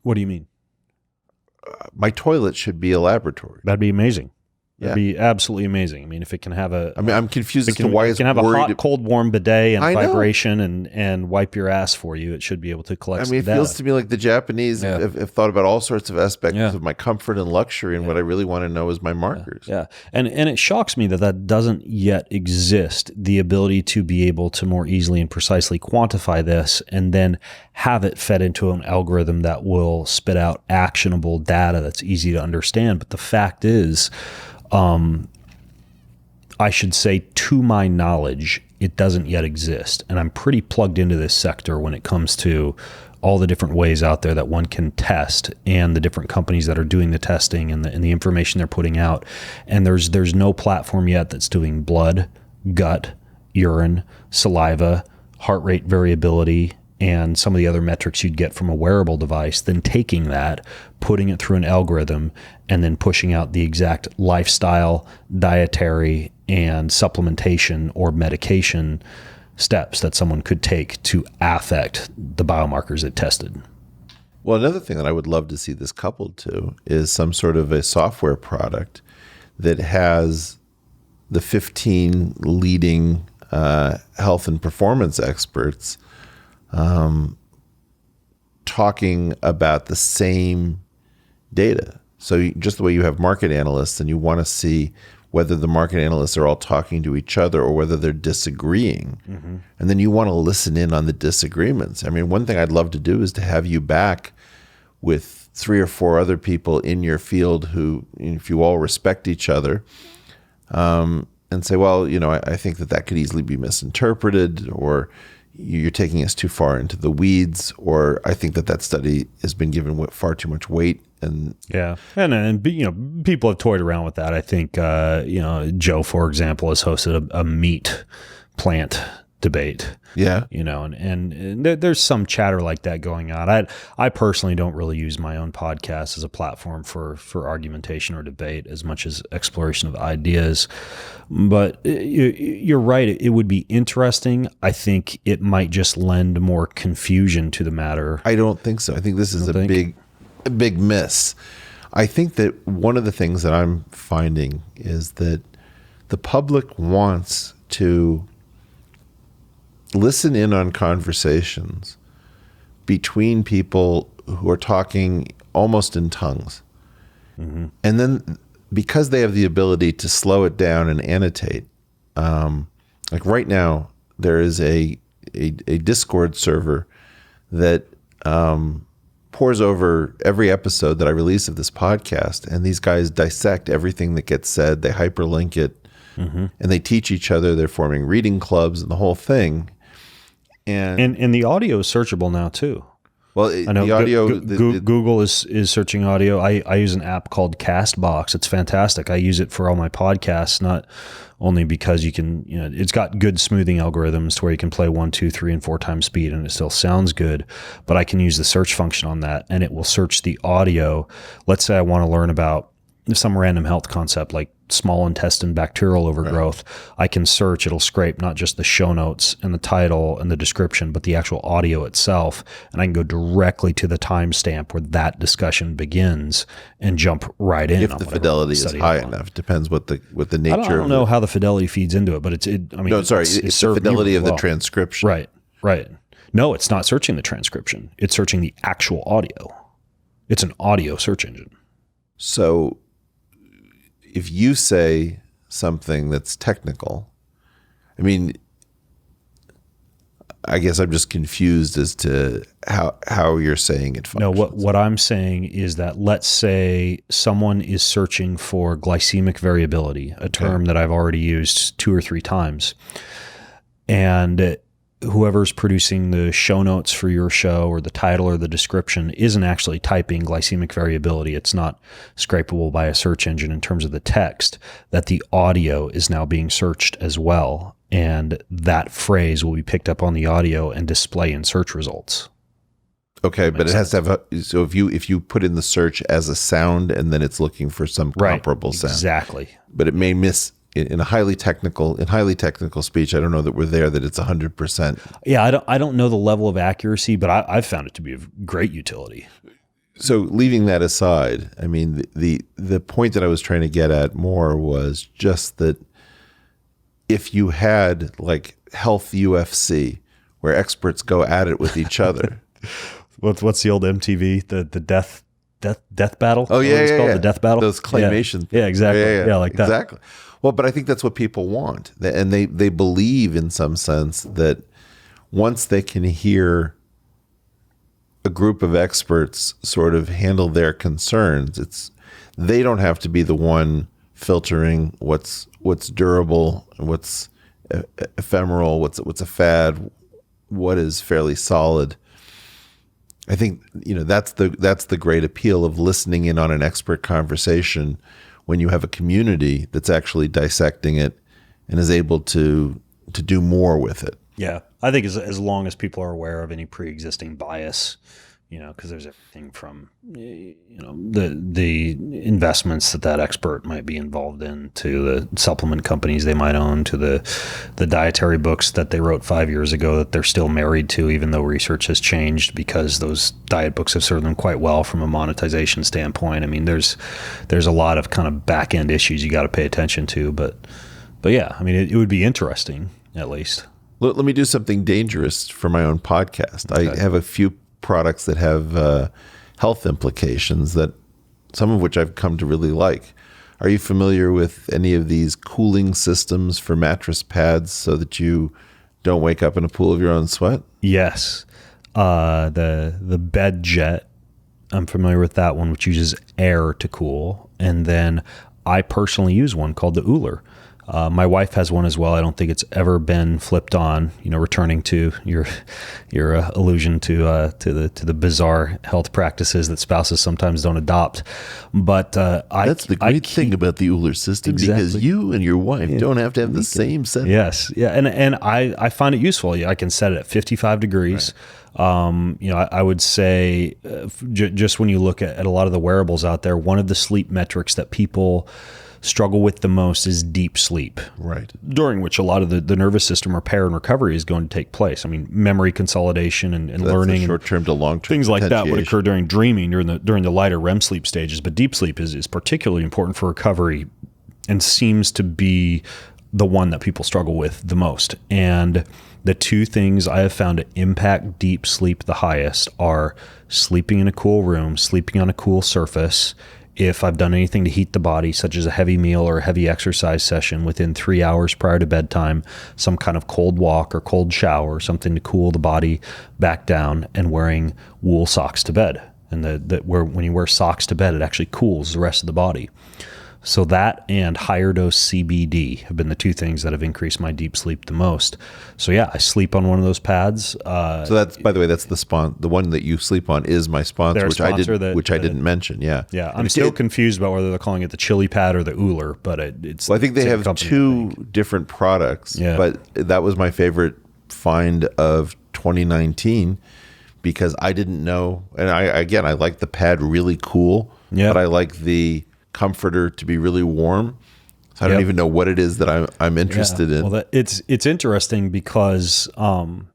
What do you mean? My toilet should be a laboratory. That'd be amazing. That'd Yeah. be absolutely amazing. I mean, if it can have a, I mean, I'm confused as to can, why it it's can have a worried. hot, cold, warm bidet and I know. vibration and wipe your ass for you. It should be able to collect. I mean, it data. feels to me like the Japanese have thought about all sorts of aspects Yeah. of my comfort and luxury, and what I really want to know is my markers. Yeah. And it shocks me that doesn't yet exist, the ability to be able to more easily and precisely quantify this and then have it fed into an algorithm that will spit out actionable data that's easy to understand. But the fact is, I should say, to my knowledge, it doesn't yet exist. And I'm pretty plugged into this sector when it comes to all the different ways out there that one can test and the different companies that are doing the testing and the information they're putting out. And there's no platform yet that's doing blood, gut, urine, saliva, heart rate variability, and some of the other metrics you'd get from a wearable device, then taking that, putting it through an algorithm, and then pushing out the exact lifestyle, dietary, and supplementation or medication steps that someone could take to affect the biomarkers it tested. Well, another thing that I would love to see this coupled to is some sort of a software product that has the 15 leading health and performance experts talking about the same data. So just the way you have market analysts and you want to see whether the market analysts are all talking to each other or whether they're disagreeing. Mm-hmm. And then you want to listen in on the disagreements. I mean, one thing I'd love to do is to have you back with 3 or 4 other people in your field who, if you all respect each other, and say, well, I think that could easily be misinterpreted, or you're taking us too far into the weeds, or I think that study has been given far too much weight. And people have toyed around with that. I think Joe, for example, has hosted a meat plant debate. Yeah, and there's some chatter like that going on. I personally don't really use my own podcast as a platform for argumentation or debate as much as exploration of ideas. But you're right. It would be interesting. I think it might just lend more confusion to the matter. I don't think so. I think this is a big miss. I think that one of the things that I'm finding is that the public wants to listen in on conversations between people who are talking almost in tongues. Mm-hmm. And then because they have the ability to slow it down and annotate, like right now, there is a Discord server that pours over every episode that I release of this podcast, and these guys dissect everything that gets said. They hyperlink it, mm-hmm. and they teach each other. They're forming reading clubs and the whole thing. And the audio is searchable now too. Well, I know the audio. Google is searching audio. I use an app called Castbox. It's fantastic. I use it for all my podcasts, not only because you can, it's got good smoothing algorithms to where you can play 1, 2, 3, and 4 times speed and it still sounds good. But I can use the search function on that and it will search the audio. Let's say I want to learn about some random health concept like small intestine bacterial overgrowth. Right. I can search, it'll scrape not just the show notes and the title and the description, but the actual audio itself. And I can go directly to the timestamp where that discussion begins and jump right in. If the fidelity is high enough, depends what the nature. I don't know how the fidelity feeds into it, but it's the fidelity of the transcription. Right. No, it's not searching the transcription. It's searching the actual audio. It's an audio search engine. So if you say something that's technical, I mean, I guess I'm just confused as to how you're saying it functions. No, what I'm saying is that let's say someone is searching for glycemic variability, a term that I've already used 2 or 3 times, and whoever's producing the show notes for your show or the title or the description isn't actually typing glycemic variability. It's not scrapable by a search engine in terms of the text, that the audio is now being searched as well. And that phrase will be picked up on the audio and display in search results. Okay, but it has to have so if you put in the search as a sound and then it's looking for some comparable sound. Exactly. But it may miss in highly technical speech, I don't know that we're there, that it's 100%. Yeah, I don't know the level of accuracy, but I've found it to be of great utility. So leaving that aside, I mean, the point that I was trying to get at more was just that if you had like health UFC, where experts go at it with each other. What's the old MTV, the death battle? Oh yeah, it's called yeah. The death battle. Those claymation. Yeah, exactly. Yeah, like that. Exactly. Well, but I think that's what people want, and they believe in some sense that once they can hear a group of experts sort of handle their concerns, they don't have to be the one filtering what's durable, what's ephemeral, what's a fad, what is fairly solid. I think that's the great appeal of listening in on an expert conversation when you have a community that's actually dissecting it and is able to do more with it. Yeah, I think as long as people are aware of any pre-existing bias, because there's everything from the investments that expert might be involved in, to the supplement companies they might own, to the dietary books that they wrote 5 years ago that they're still married to, even though research has changed, because those diet books have served them quite well from a monetization standpoint. I mean, there's a lot of kind of back end issues you got to pay attention to, but yeah, I mean, it would be interesting at least. Let me do something dangerous for my own podcast. Okay. I have a few products that have health implications, that some of which I've come to really like. Are you familiar with any of these cooling systems for mattress pads so that you don't wake up in a pool of your own sweat? Yes. The bed jet, I'm familiar with that one, which uses air to cool. And then I personally use one called the Ooler. My wife has one as well. I don't think it's ever been flipped on. Returning to your allusion to the bizarre health practices that spouses sometimes don't adopt. But that's the great thing about the Ooler system, exactly. Because you and your wife don't have to have the same setting. Yes, yeah, and I find it useful. I can set it at 55 degrees. Right. I would say just when you look at a lot of the wearables out there, one of the sleep metrics that people struggle with the most is deep sleep, right? During which a lot of the nervous system repair and recovery is going to take place. I mean, memory consolidation and learning, short-term to long-term things like that would occur during dreaming, during the lighter REM sleep stages. But deep sleep is particularly important for recovery, and seems to be the one that people struggle with the most. And the two things I have found to impact deep sleep the highest are sleeping in a cool room, sleeping on a cool surface. If I've done anything to heat the body, such as a heavy meal or a heavy exercise session within 3 hours prior to bedtime, some kind of cold walk or cold shower, something to cool the body back down, and wearing wool socks to bed. And when you wear socks to bed, it actually cools the rest of the body. So that and higher dose CBD have been the two things that have increased my deep sleep the most. So yeah, I sleep on one of those pads. So that's, by the way, that's the one that you sleep on is my sponsor, which I didn't mention. Yeah. Yeah. I'm still confused about whether they're calling it the Chili Pad or the Ooler, but it's. Well, I think they have two different products, but that was my favorite find of 2019 because I didn't know. And I like the pad really cool, but I like the comforter to be really warm. So I don't even know what it is that I'm interested in. Well, it's interesting because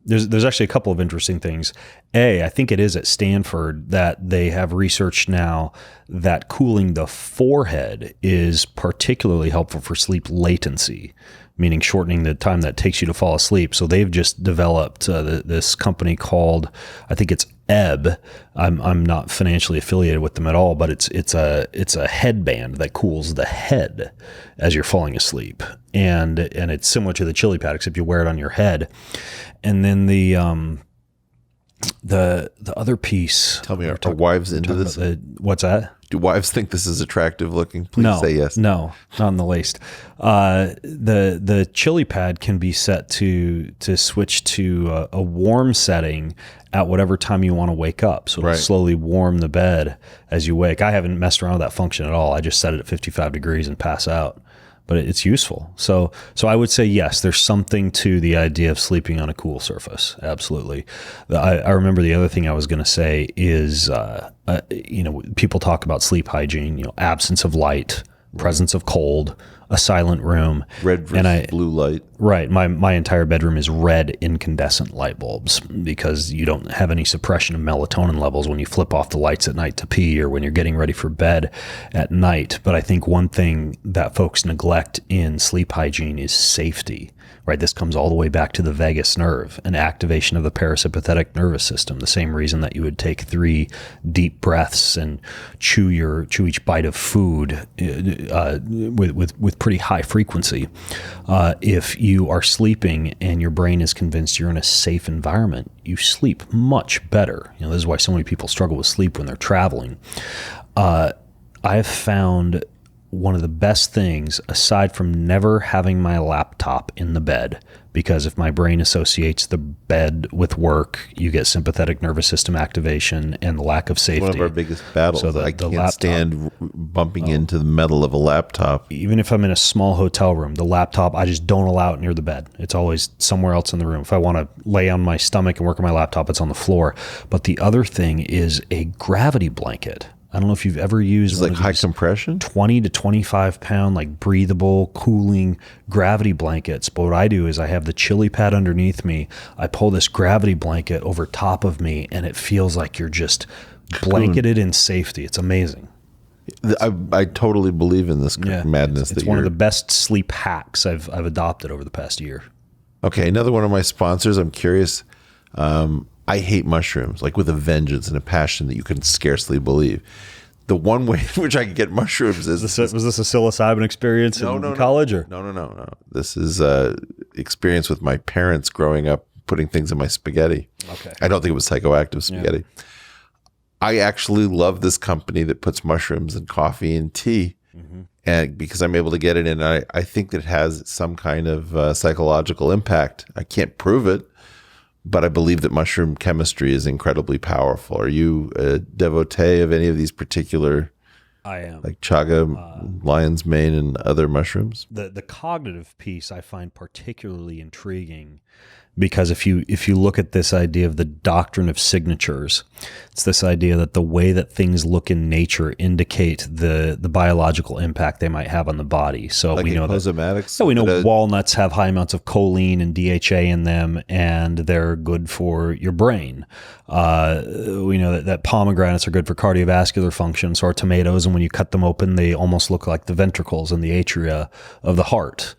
there's actually a couple of interesting things. I think it is at Stanford that they have research now that cooling the forehead is particularly helpful for sleep latency, meaning shortening the time that it takes you to fall asleep. So they've just developed this company called, I think it's Ebb. I'm not financially affiliated with them at all, but it's a headband that cools the head as you're falling asleep, and it's similar to the Chili Pad except you wear it on your head. And then the other piece. Tell me, are wives into this? What's that? Do wives think this is attractive looking? Please say yes. No, not in the least. The Chili Pad can be set to switch to a warm setting at whatever time you want to wake up. So it'll slowly warm the bed as you wake. I haven't messed around with that function at all. I just set it at 55 degrees and pass out. But it's useful. So I would say, yes, there's something to the idea of sleeping on a cool surface. Absolutely. I remember the other thing I was going to say is, people talk about sleep hygiene, absence of light, presence of cold, a silent room. Red versus blue light. Right. My entire bedroom is red incandescent light bulbs because you don't have any suppression of melatonin levels when you flip off the lights at night to pee or when you're getting ready for bed at night. But I think one thing that folks neglect in sleep hygiene is safety. Right, this comes all the way back to the vagus nerve, an activation of the parasympathetic nervous system. The same reason that you would take 3 deep breaths and chew each bite of food with pretty high frequency. If you are sleeping and your brain is convinced you're in a safe environment, you sleep much better. This is why so many people struggle with sleep when they're traveling. I have found one of the best things, aside from never having my laptop in the bed, because if my brain associates the bed with work, you get sympathetic nervous system activation and the lack of safety. One of our biggest battles. So I can't stand bumping into the metal of a laptop. Even if I'm in a small hotel room, the laptop, I just don't allow it near the bed. It's always somewhere else in the room. If I want to lay on my stomach and work on my laptop, it's on the floor. But the other thing is a gravity blanket. I don't know if you've ever used like high compression, 20 to 25 pound, like breathable, cooling gravity blankets. But what I do is I have the chili pad underneath me. I pull this gravity blanket over top of me and it feels like you're just blanketed in safety. It's amazing. I totally believe in this madness. It's one of the best sleep hacks I've adopted over the past year. Okay. Another one of my sponsors. I'm curious. I hate mushrooms, like with a vengeance and a passion that you can scarcely believe. The one way in which I can get mushrooms is... Was this a psilocybin experience in college? Or? No. This is experience with my parents growing up putting things in my spaghetti. Okay. I don't think it was psychoactive spaghetti. Yeah. I actually love this company that puts mushrooms in coffee and tea. Mm-hmm. And because I'm able to get it in, I think that it has some kind of psychological impact. I can't prove it, but I believe that mushroom chemistry is incredibly powerful. Are you a devotee of any of these particular? I am. Like chaga, lion's mane, and other mushrooms? The cognitive piece I find particularly intriguing because if you look at this idea of the doctrine of signatures, it's this idea that the way that things look in nature indicate the biological impact they might have on the body. So like we know that we know walnuts have high amounts of choline and DHA in them, and they're good for your brain. We know that pomegranates are good for cardiovascular function. So are tomatoes, and when you cut them open, they almost look like the ventricles and the atria of the heart.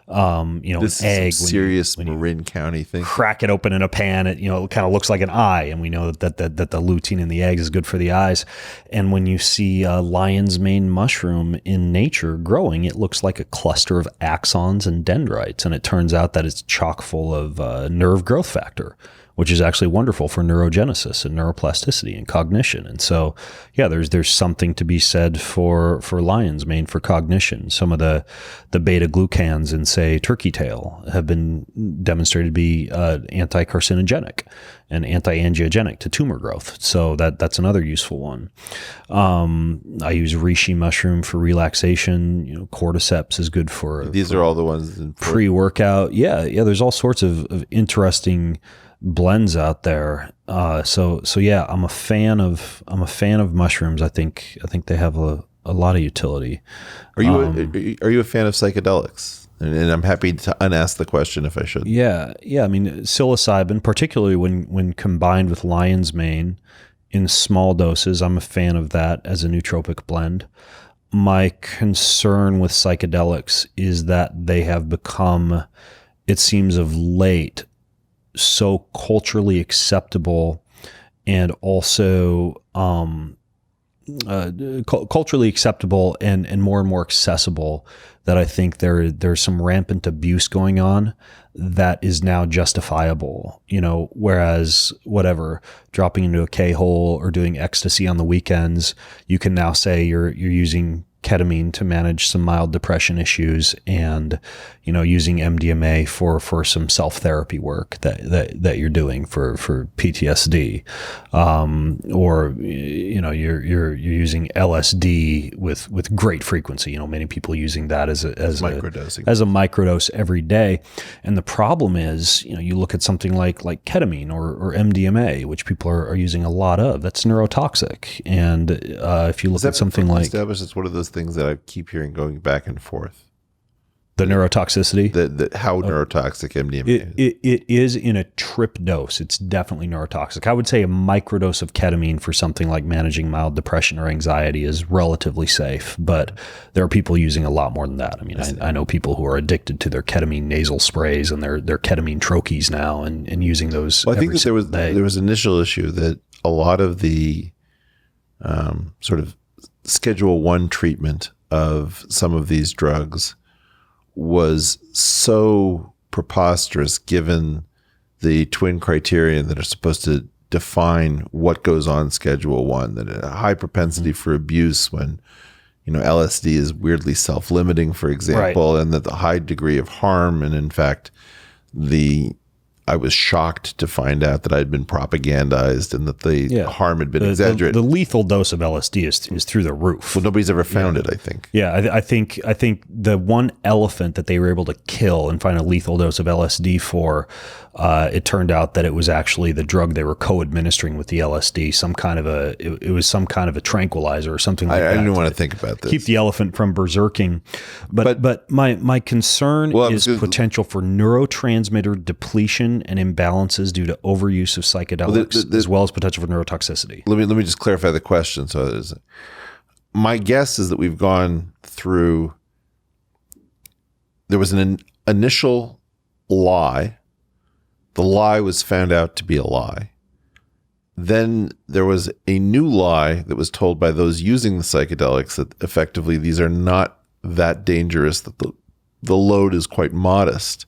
This an egg, is some serious Marin County thing. Crack it open in a pan, it kind of looks like an eye, and we know that the lutein in the eggs is good for the eyes. And when you see a lion's mane mushroom in nature growing, it looks like a cluster of axons and dendrites, and it turns out that it's chock full of nerve growth factor, which is actually wonderful for neurogenesis and neuroplasticity and cognition. And so, yeah, there's something to be said for lion's mane for cognition. Some of the beta glucans in, say, turkey tail have been demonstrated to be anti-carcinogenic and anti-angiogenic to tumor growth. So that's another useful one. I use reishi mushroom for relaxation. Cordyceps is good for... These are all the ones in pre-workout. Yeah. There's all sorts of interesting blends out there. So yeah, I'm a fan of mushrooms. I think they have a lot of utility. Are you a fan of psychedelics? And I'm happy to unask the question if I should. Yeah. I mean, psilocybin, particularly when combined with lion's mane in small doses, I'm a fan of that as a nootropic blend. My concern with psychedelics is that they have become, it seems of late, so culturally acceptable and also culturally acceptable and more accessible that I think there's some rampant abuse going on that is now justifiable, whereas dropping into a K-hole or doing ecstasy on the weekends, you can now say you're using ketamine to manage some mild depression issues and, using MDMA for some self-therapy work that you're doing for PTSD. Or, you're using LSD with great frequency. Many people using that as a microdose every day. And the problem is, you look at something like ketamine or MDMA, which people are using a lot of, that's neurotoxic. And if you look at something like... It's one of those things that I keep hearing going back and forth. The neurotoxicity? How neurotoxic MDMA is. It is in a trip dose. It's definitely neurotoxic. I would say a microdose of ketamine for something like managing mild depression or anxiety is relatively safe, but there are people using a lot more than that. I mean, I know people who are addicted to their ketamine nasal sprays and their ketamine troches now and using those. Well, I think that there was an initial issue that a lot of the sort of Schedule 1 treatment of some of these drugs was so preposterous given the twin criterion that are supposed to define what goes on Schedule 1, that a high propensity for abuse when, LSD is weirdly self-limiting, for example, and that the high degree of harm. And in fact, I was shocked to find out that I'd been propagandized and that the harm had been exaggerated. The lethal dose of LSD is through the roof. Well, nobody's ever found it, I think. Yeah, I think the one elephant that they were able to kill and find a lethal dose of LSD for, it turned out that it was actually the drug they were co-administering with the LSD, it was some kind of a tranquilizer or something like that. I didn't want to think about this. Keep the elephant from berserking. But my concern is potential for neurotransmitter depletion and imbalances due to overuse of psychedelics, as well as potential for neurotoxicity. Let me just clarify the question. So my guess is that we've gone through, there was an initial lie. The lie was found out to be a lie. Then there was a new lie that was told by those using the psychedelics that effectively these are not that dangerous, that the load is quite modest.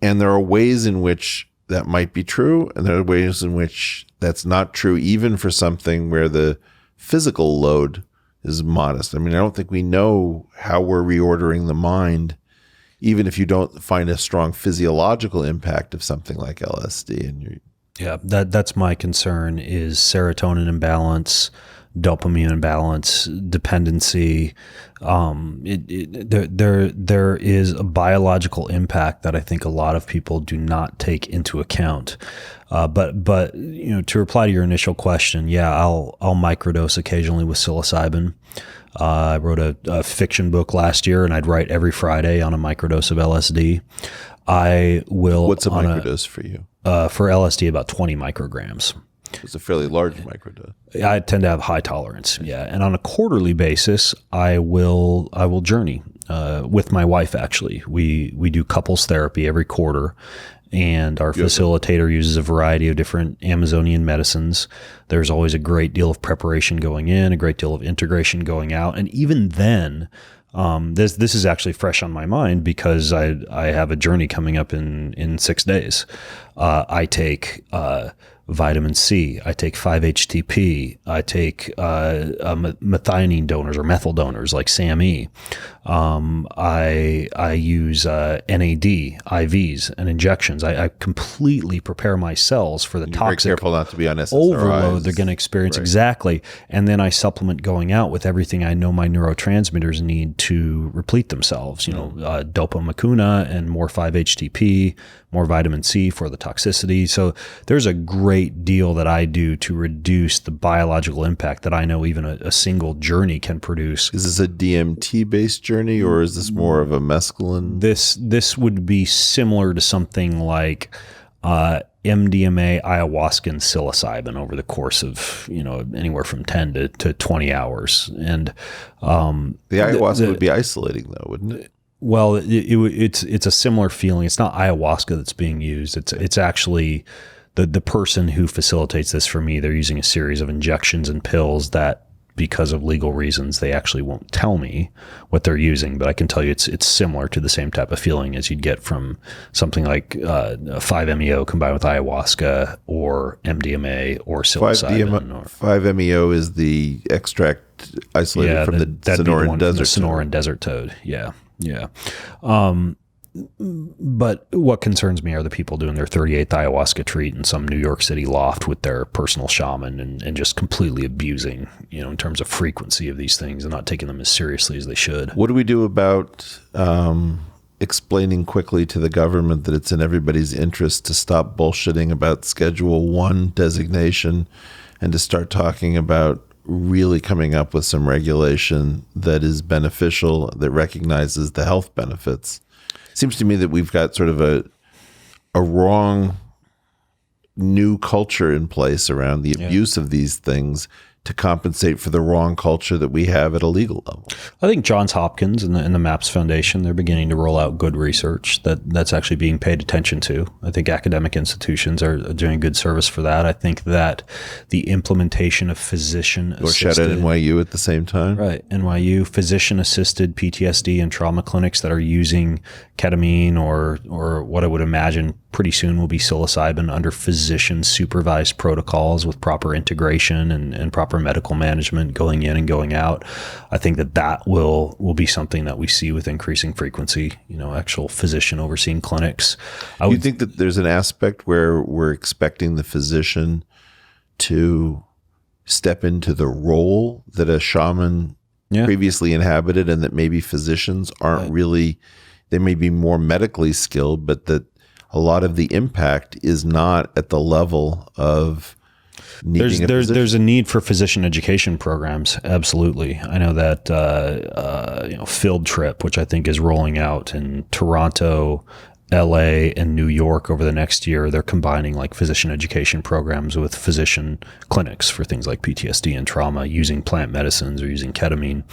And there are ways in which that might be true, and there are ways in which that's not true, even for something where the physical load is modest. I mean, I don't think we know how we're reordering the mind, even if you don't find a strong physiological impact of something like LSD. Yeah, that's my concern is serotonin imbalance, dopamine imbalance, dependency. There is a biological impact that I think a lot of people do not take into account. But to reply to your initial question, I'll microdose occasionally with psilocybin. I wrote a fiction book last year, and I'd write every Friday on a microdose of LSD. I will. What's a microdose for you? For LSD, about 20 micrograms. It's a fairly large microdose. I tend to have high tolerance. Yeah. And on a quarterly basis, I will journey with my wife. Actually, we do couples therapy every quarter, and our facilitator uses a variety of different Amazonian medicines. There's always a great deal of preparation going in, a great deal of integration going out. And even then, this is actually fresh on my mind because I have a journey coming up in 6 days. I take vitamin C, I take 5-HTP, I take methionine donors or methyl donors like SAMe. I use NAD, IVs, and injections. I completely prepare my cells for the toxic very careful not to be on SSRIs. Overload they're going to experience. Right. Exactly. And then I supplement going out with everything I know my neurotransmitters need to replete themselves. Dopamine and more 5-HTP, more vitamin C for the toxicity. So there's a great deal that I do to reduce the biological impact that I know even a single journey can produce. Is this a DMT-based journey, or is this more of a mescaline? This would be similar to something like MDMA, ayahuasca, and psilocybin over the course of anywhere from 10 to 20 hours. And the ayahuasca would be isolating, though, wouldn't it? Well, it's a similar feeling. It's not ayahuasca that's being used. It's actually the person who facilitates this for me. They're using a series of injections and pills that, because of legal reasons, they actually won't tell me what they're using. But I can tell you it's similar to the same type of feeling as you'd get from something like 5-MeO combined with ayahuasca or MDMA or psilocybin. 5-MeO is the extract isolated from the Sonoran Desert Toad. Sonoran Desert Toad, yeah. Yeah. But what concerns me are the people doing their 38th ayahuasca treat in some New York City loft with their personal shaman and just completely abusing, in terms of frequency of these things and not taking them as seriously as they should. What do we do about explaining quickly to the government that it's in everybody's interest to stop bullshitting about Schedule 1 designation and to start talking about really coming up with some regulation that is beneficial, that recognizes the health benefits. Seems to me that we've got sort of a wrong new culture in place around the abuse of these things to compensate for the wrong culture that we have at a legal level. I think Johns Hopkins and the MAPS Foundation, they're beginning to roll out good research that's actually being paid attention to. I think academic institutions are doing good service for that. I think that the implementation of physician-assisted... Or shout out NYU at the same time. Right. NYU, physician-assisted PTSD and trauma clinics that are using ketamine or what I would imagine pretty soon will be psilocybin under physician-supervised protocols with proper integration and proper medical management going in and going out. I think that will be something that we see with increasing frequency, actual physician overseeing clinics. You think that there's an aspect where we're expecting the physician to step into the role that a shaman previously inhabited, and that maybe physicians aren't really, they may be more medically skilled, but that a lot of the impact is not at the level of needing there's a need for physician education programs. Absolutely. I know that Field Trip, which I think is rolling out in Toronto, LA, and New York over the next year, they're combining like physician education programs with physician clinics for things like PTSD and trauma using plant medicines or using ketamine.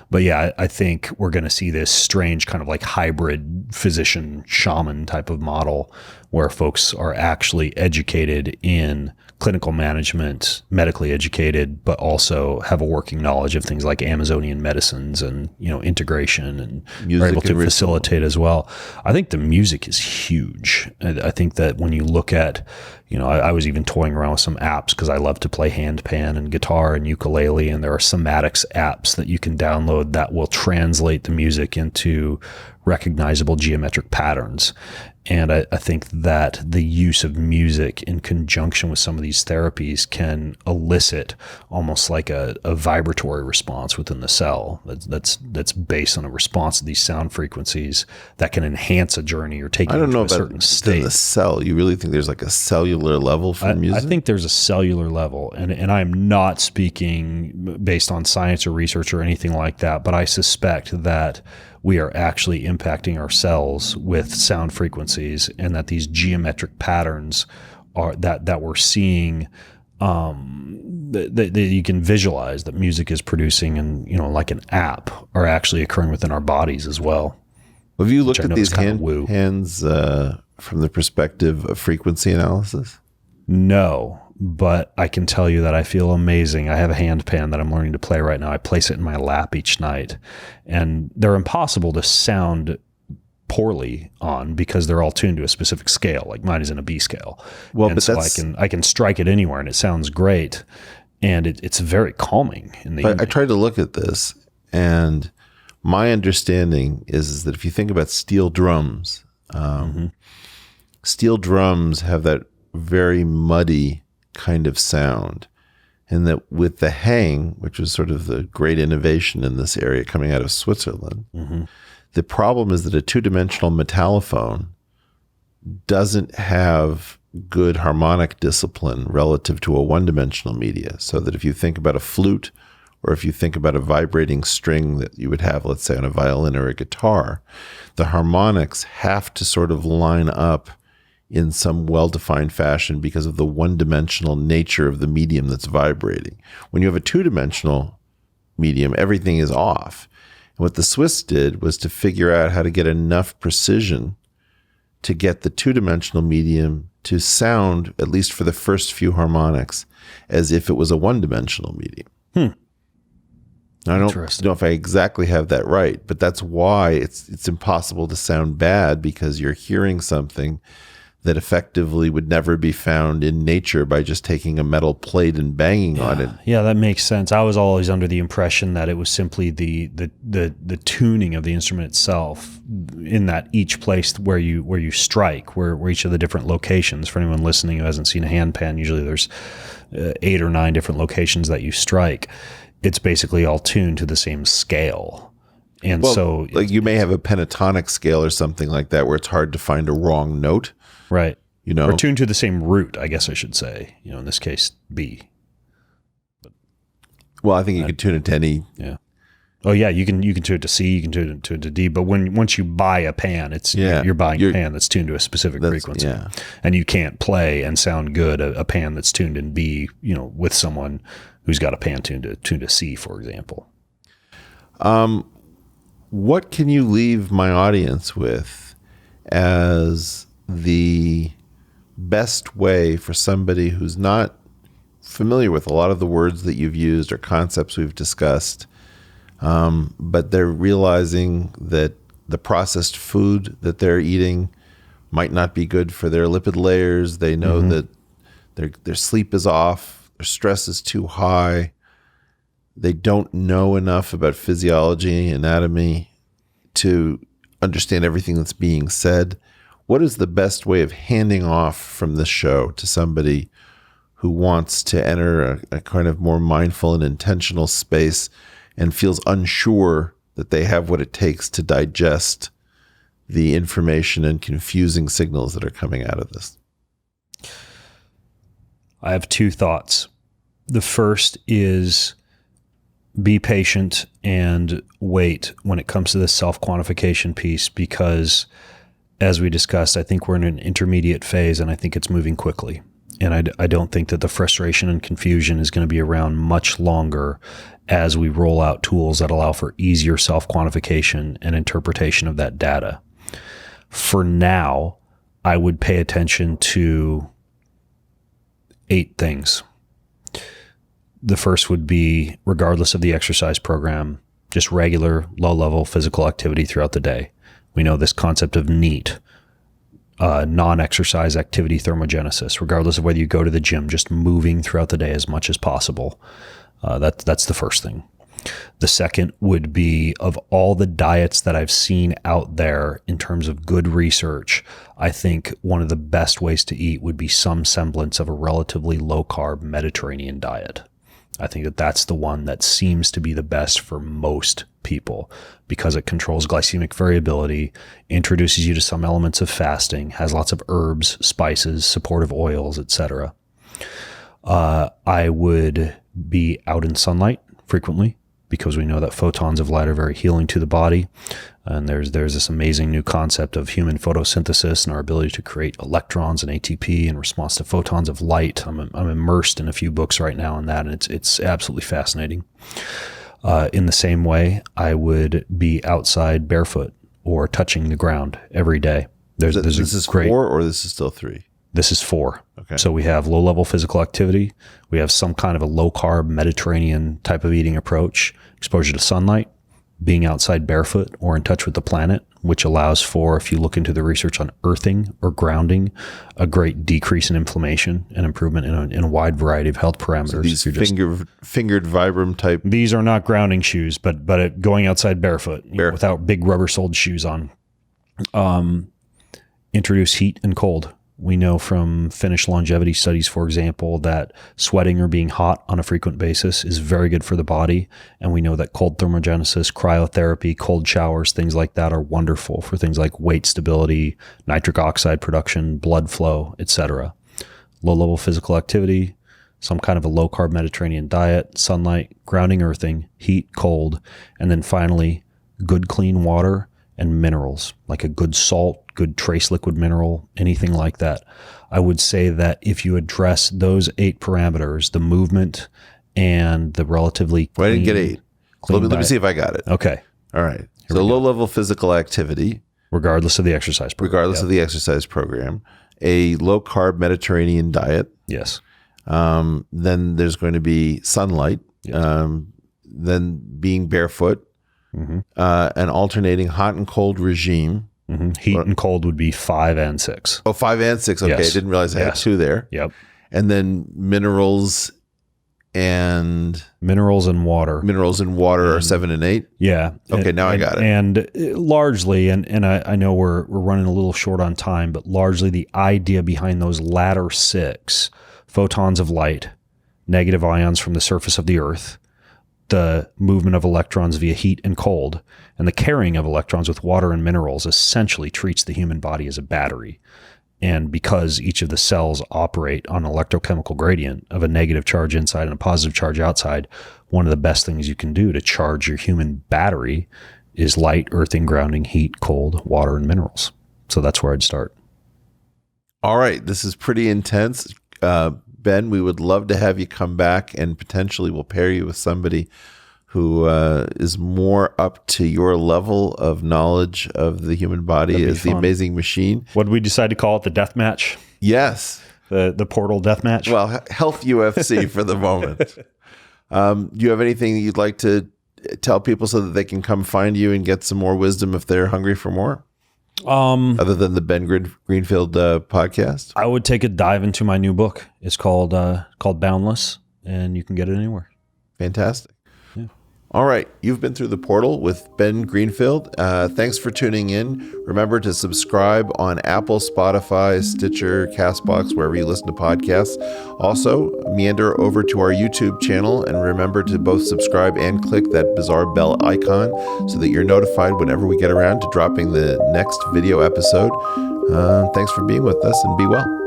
But yeah, I think we're going to see this strange kind of like hybrid physician shaman type of model where folks are actually educated in clinical management, medically educated, but also have a working knowledge of things like Amazonian medicines and, integration, and are able to facilitate as well. I think the music is huge. I think that when you look at, I was even toying around with some apps because I love to play handpan and guitar and ukulele, and there are somatics apps that you can download that will translate the music into recognizable geometric patterns. And I think that the use of music in conjunction with some of these therapies can elicit almost like a vibratory response within the cell that's based on a response to these sound frequencies that can enhance a journey or take you into a certain state. In the cell, you really think there's like a cellular level for music? I think there's a cellular level, and I'm not speaking based on science or research or anything like that, but I suspect that we are actually impacting our cells with sound frequencies, and that these geometric patterns are that we're seeing, that you can visualize that music is producing, and like an app, are actually occurring within our bodies as well. Have you looked at these hands from the perspective of frequency analysis? No, but I can tell you that I feel amazing. I have a handpan that I'm learning to play right now. I place it in my lap each night, and they're impossible to sound poorly on because they're all tuned to a specific scale. Like mine is in a B scale. Well, and but so I can strike it anywhere and it sounds great, and it's very calming in the evening. I tried to look at this, and my understanding is that if you think about steel drums, steel drums have that very muddy kind of sound, and that with the hang, which was sort of the great innovation in this area coming out of Switzerland, the problem is that a two-dimensional metallophone doesn't have good harmonic discipline relative to a one-dimensional media. So that if you think about a flute, or if you think about a vibrating string that you would have, let's say, on a violin or a guitar, the harmonics have to sort of line up in some well-defined fashion because of the one-dimensional nature of the medium that's vibrating. When you have a two-dimensional medium, everything is off. And what the Swiss did was to figure out how to get enough precision to get the two-dimensional medium to sound, at least for the first few harmonics, as if it was a one-dimensional medium. I don't know if I exactly have that right, but that's why it's impossible to sound bad, because you're hearing something that effectively would never be found in nature by just taking a metal plate and banging on it. Yeah, that makes sense. I was always under the impression that it was simply the tuning of the instrument itself, in that each place where you strike, where each of the different locations. For anyone listening who hasn't seen a handpan, usually there's 8 or 9 different locations that you strike. It's basically all tuned to the same scale. And so like you may have a pentatonic scale or something like that where it's hard to find a wrong note. Right. Or tuned to the same root, I guess I should say, in this case, B. Well, I think you could tune it to any. Yeah. Oh yeah, you can tune it to C, you can tune it to D, but once you buy a pan, you're buying a pan that's tuned to a specific frequency. Yeah. And you can't play and sound good a pan that's tuned in B, with someone who's got a pan tuned to C, for example. What can you leave my audience with as the best way for somebody who's not familiar with a lot of the words that you've used or concepts we've discussed, but they're realizing that the processed food that they're eating might not be good for their lipid layers. They know that their sleep is off, their stress is too high. They don't know enough about physiology, anatomy to understand everything that's being said. What is the best way of handing off from this show to somebody who wants to enter a kind of more mindful and intentional space and feels unsure that they have what it takes to digest the information and confusing signals that are coming out of this? I have two thoughts. The first is be patient and wait when it comes to this self-quantification piece, because as we discussed, I think we're in an intermediate phase and I think it's moving quickly. And I don't think that the frustration and confusion is going to be around much longer as we roll out tools that allow for easier self-quantification and interpretation of that data. For now, I would pay attention to 8 things. The first would be, regardless of the exercise program, just regular low-level physical activity throughout the day. We know this concept of NEAT, non-exercise activity thermogenesis, regardless of whether you go to the gym, just moving throughout the day as much as possible. That's the first thing. The second would be, of all the diets that I've seen out there in terms of good research, I think one of the best ways to eat would be some semblance of a relatively low-carb Mediterranean diet. I think that that's the one that seems to be the best for most people because it controls glycemic variability, introduces you to some elements of fasting, has lots of herbs, spices, supportive oils, etc. I would be out in sunlight frequently because we know that photons of light are very healing to the body. And there's this amazing new concept of human photosynthesis and our ability to create electrons and ATP in response to photons of light. I'm immersed in a few books right now on that, and it's absolutely fascinating. In the same way, I would be outside barefoot or touching the ground every day. This is great, 4 or this is still 3? This is 4. Okay. So we have low-level physical activity. We have some kind of a low-carb Mediterranean type of eating approach, exposure to sunlight, being outside barefoot or in touch with the planet, which allows for, if you look into the research on earthing or grounding, a great decrease in inflammation and improvement in a wide variety of health parameters. So these fingered Vibram type. These are not grounding shoes, but going outside barefoot without big rubber-soled shoes on. Introduce heat and cold. We know from Finnish longevity studies, for example, that sweating or being hot on a frequent basis is very good for the body. And we know that cold thermogenesis, cryotherapy, cold showers, things like that are wonderful for things like weight stability, nitric oxide production, blood flow, etc. Low-level physical activity, some kind of a low-carb Mediterranean diet, sunlight, grounding, earthing, heat, cold, and then finally, good clean water and minerals, like a good salt, good trace liquid mineral, anything like that. I would say that if you address those 8 parameters, the movement and the relatively clean, I didn't get 8. Let me see if I got it. Okay. All right. So low-level physical activity. Regardless of the exercise program. Of the exercise program. A low-carb Mediterranean diet. Yes. Then there's going to be sunlight. Yes. Then being barefoot. Mm-hmm. An alternating hot and cold regime. Mm-hmm. Heat and cold would be 5 and 6. Oh, 5 and 6. Okay. Yes. I didn't realize I had 2 there. Yep. And then minerals and water are 7 and 8. Yeah. Okay. Now I got it. And largely, and I know we're running a little short on time, but largely the idea behind those latter 6, photons of light, negative ions from the surface of the earth, the movement of electrons via heat and cold, and the carrying of electrons with water and minerals essentially treats the human body as a battery. And because each of the cells operate on an electrochemical gradient of a negative charge inside and a positive charge outside, one of the best things you can do to charge your human battery is light, earthing, grounding, heat, cold, water, and minerals. So that's where I'd start. All right. This is pretty intense. Ben, we would love to have you come back, and potentially we'll pair you with somebody who is more up to your level of knowledge of the human body as the amazing machine. What did we decide to call it? The death match? Yes. The portal death match? Well, health UFC for the moment. Do you have anything that you'd like to tell people so that they can come find you and get some more wisdom if they're hungry for more? Other than the Ben Greenfield podcast? I would take a dive into my new book. It's called Boundless, and you can get it anywhere. Fantastic. All right. You've been through the portal with Ben Greenfield. Thanks for tuning in. Remember to subscribe on Apple, Spotify, Stitcher, CastBox, wherever you listen to podcasts. Also, meander over to our YouTube channel and remember to both subscribe and click that bizarre bell icon so that you're notified whenever we get around to dropping the next video episode. Thanks for being with us, and be well.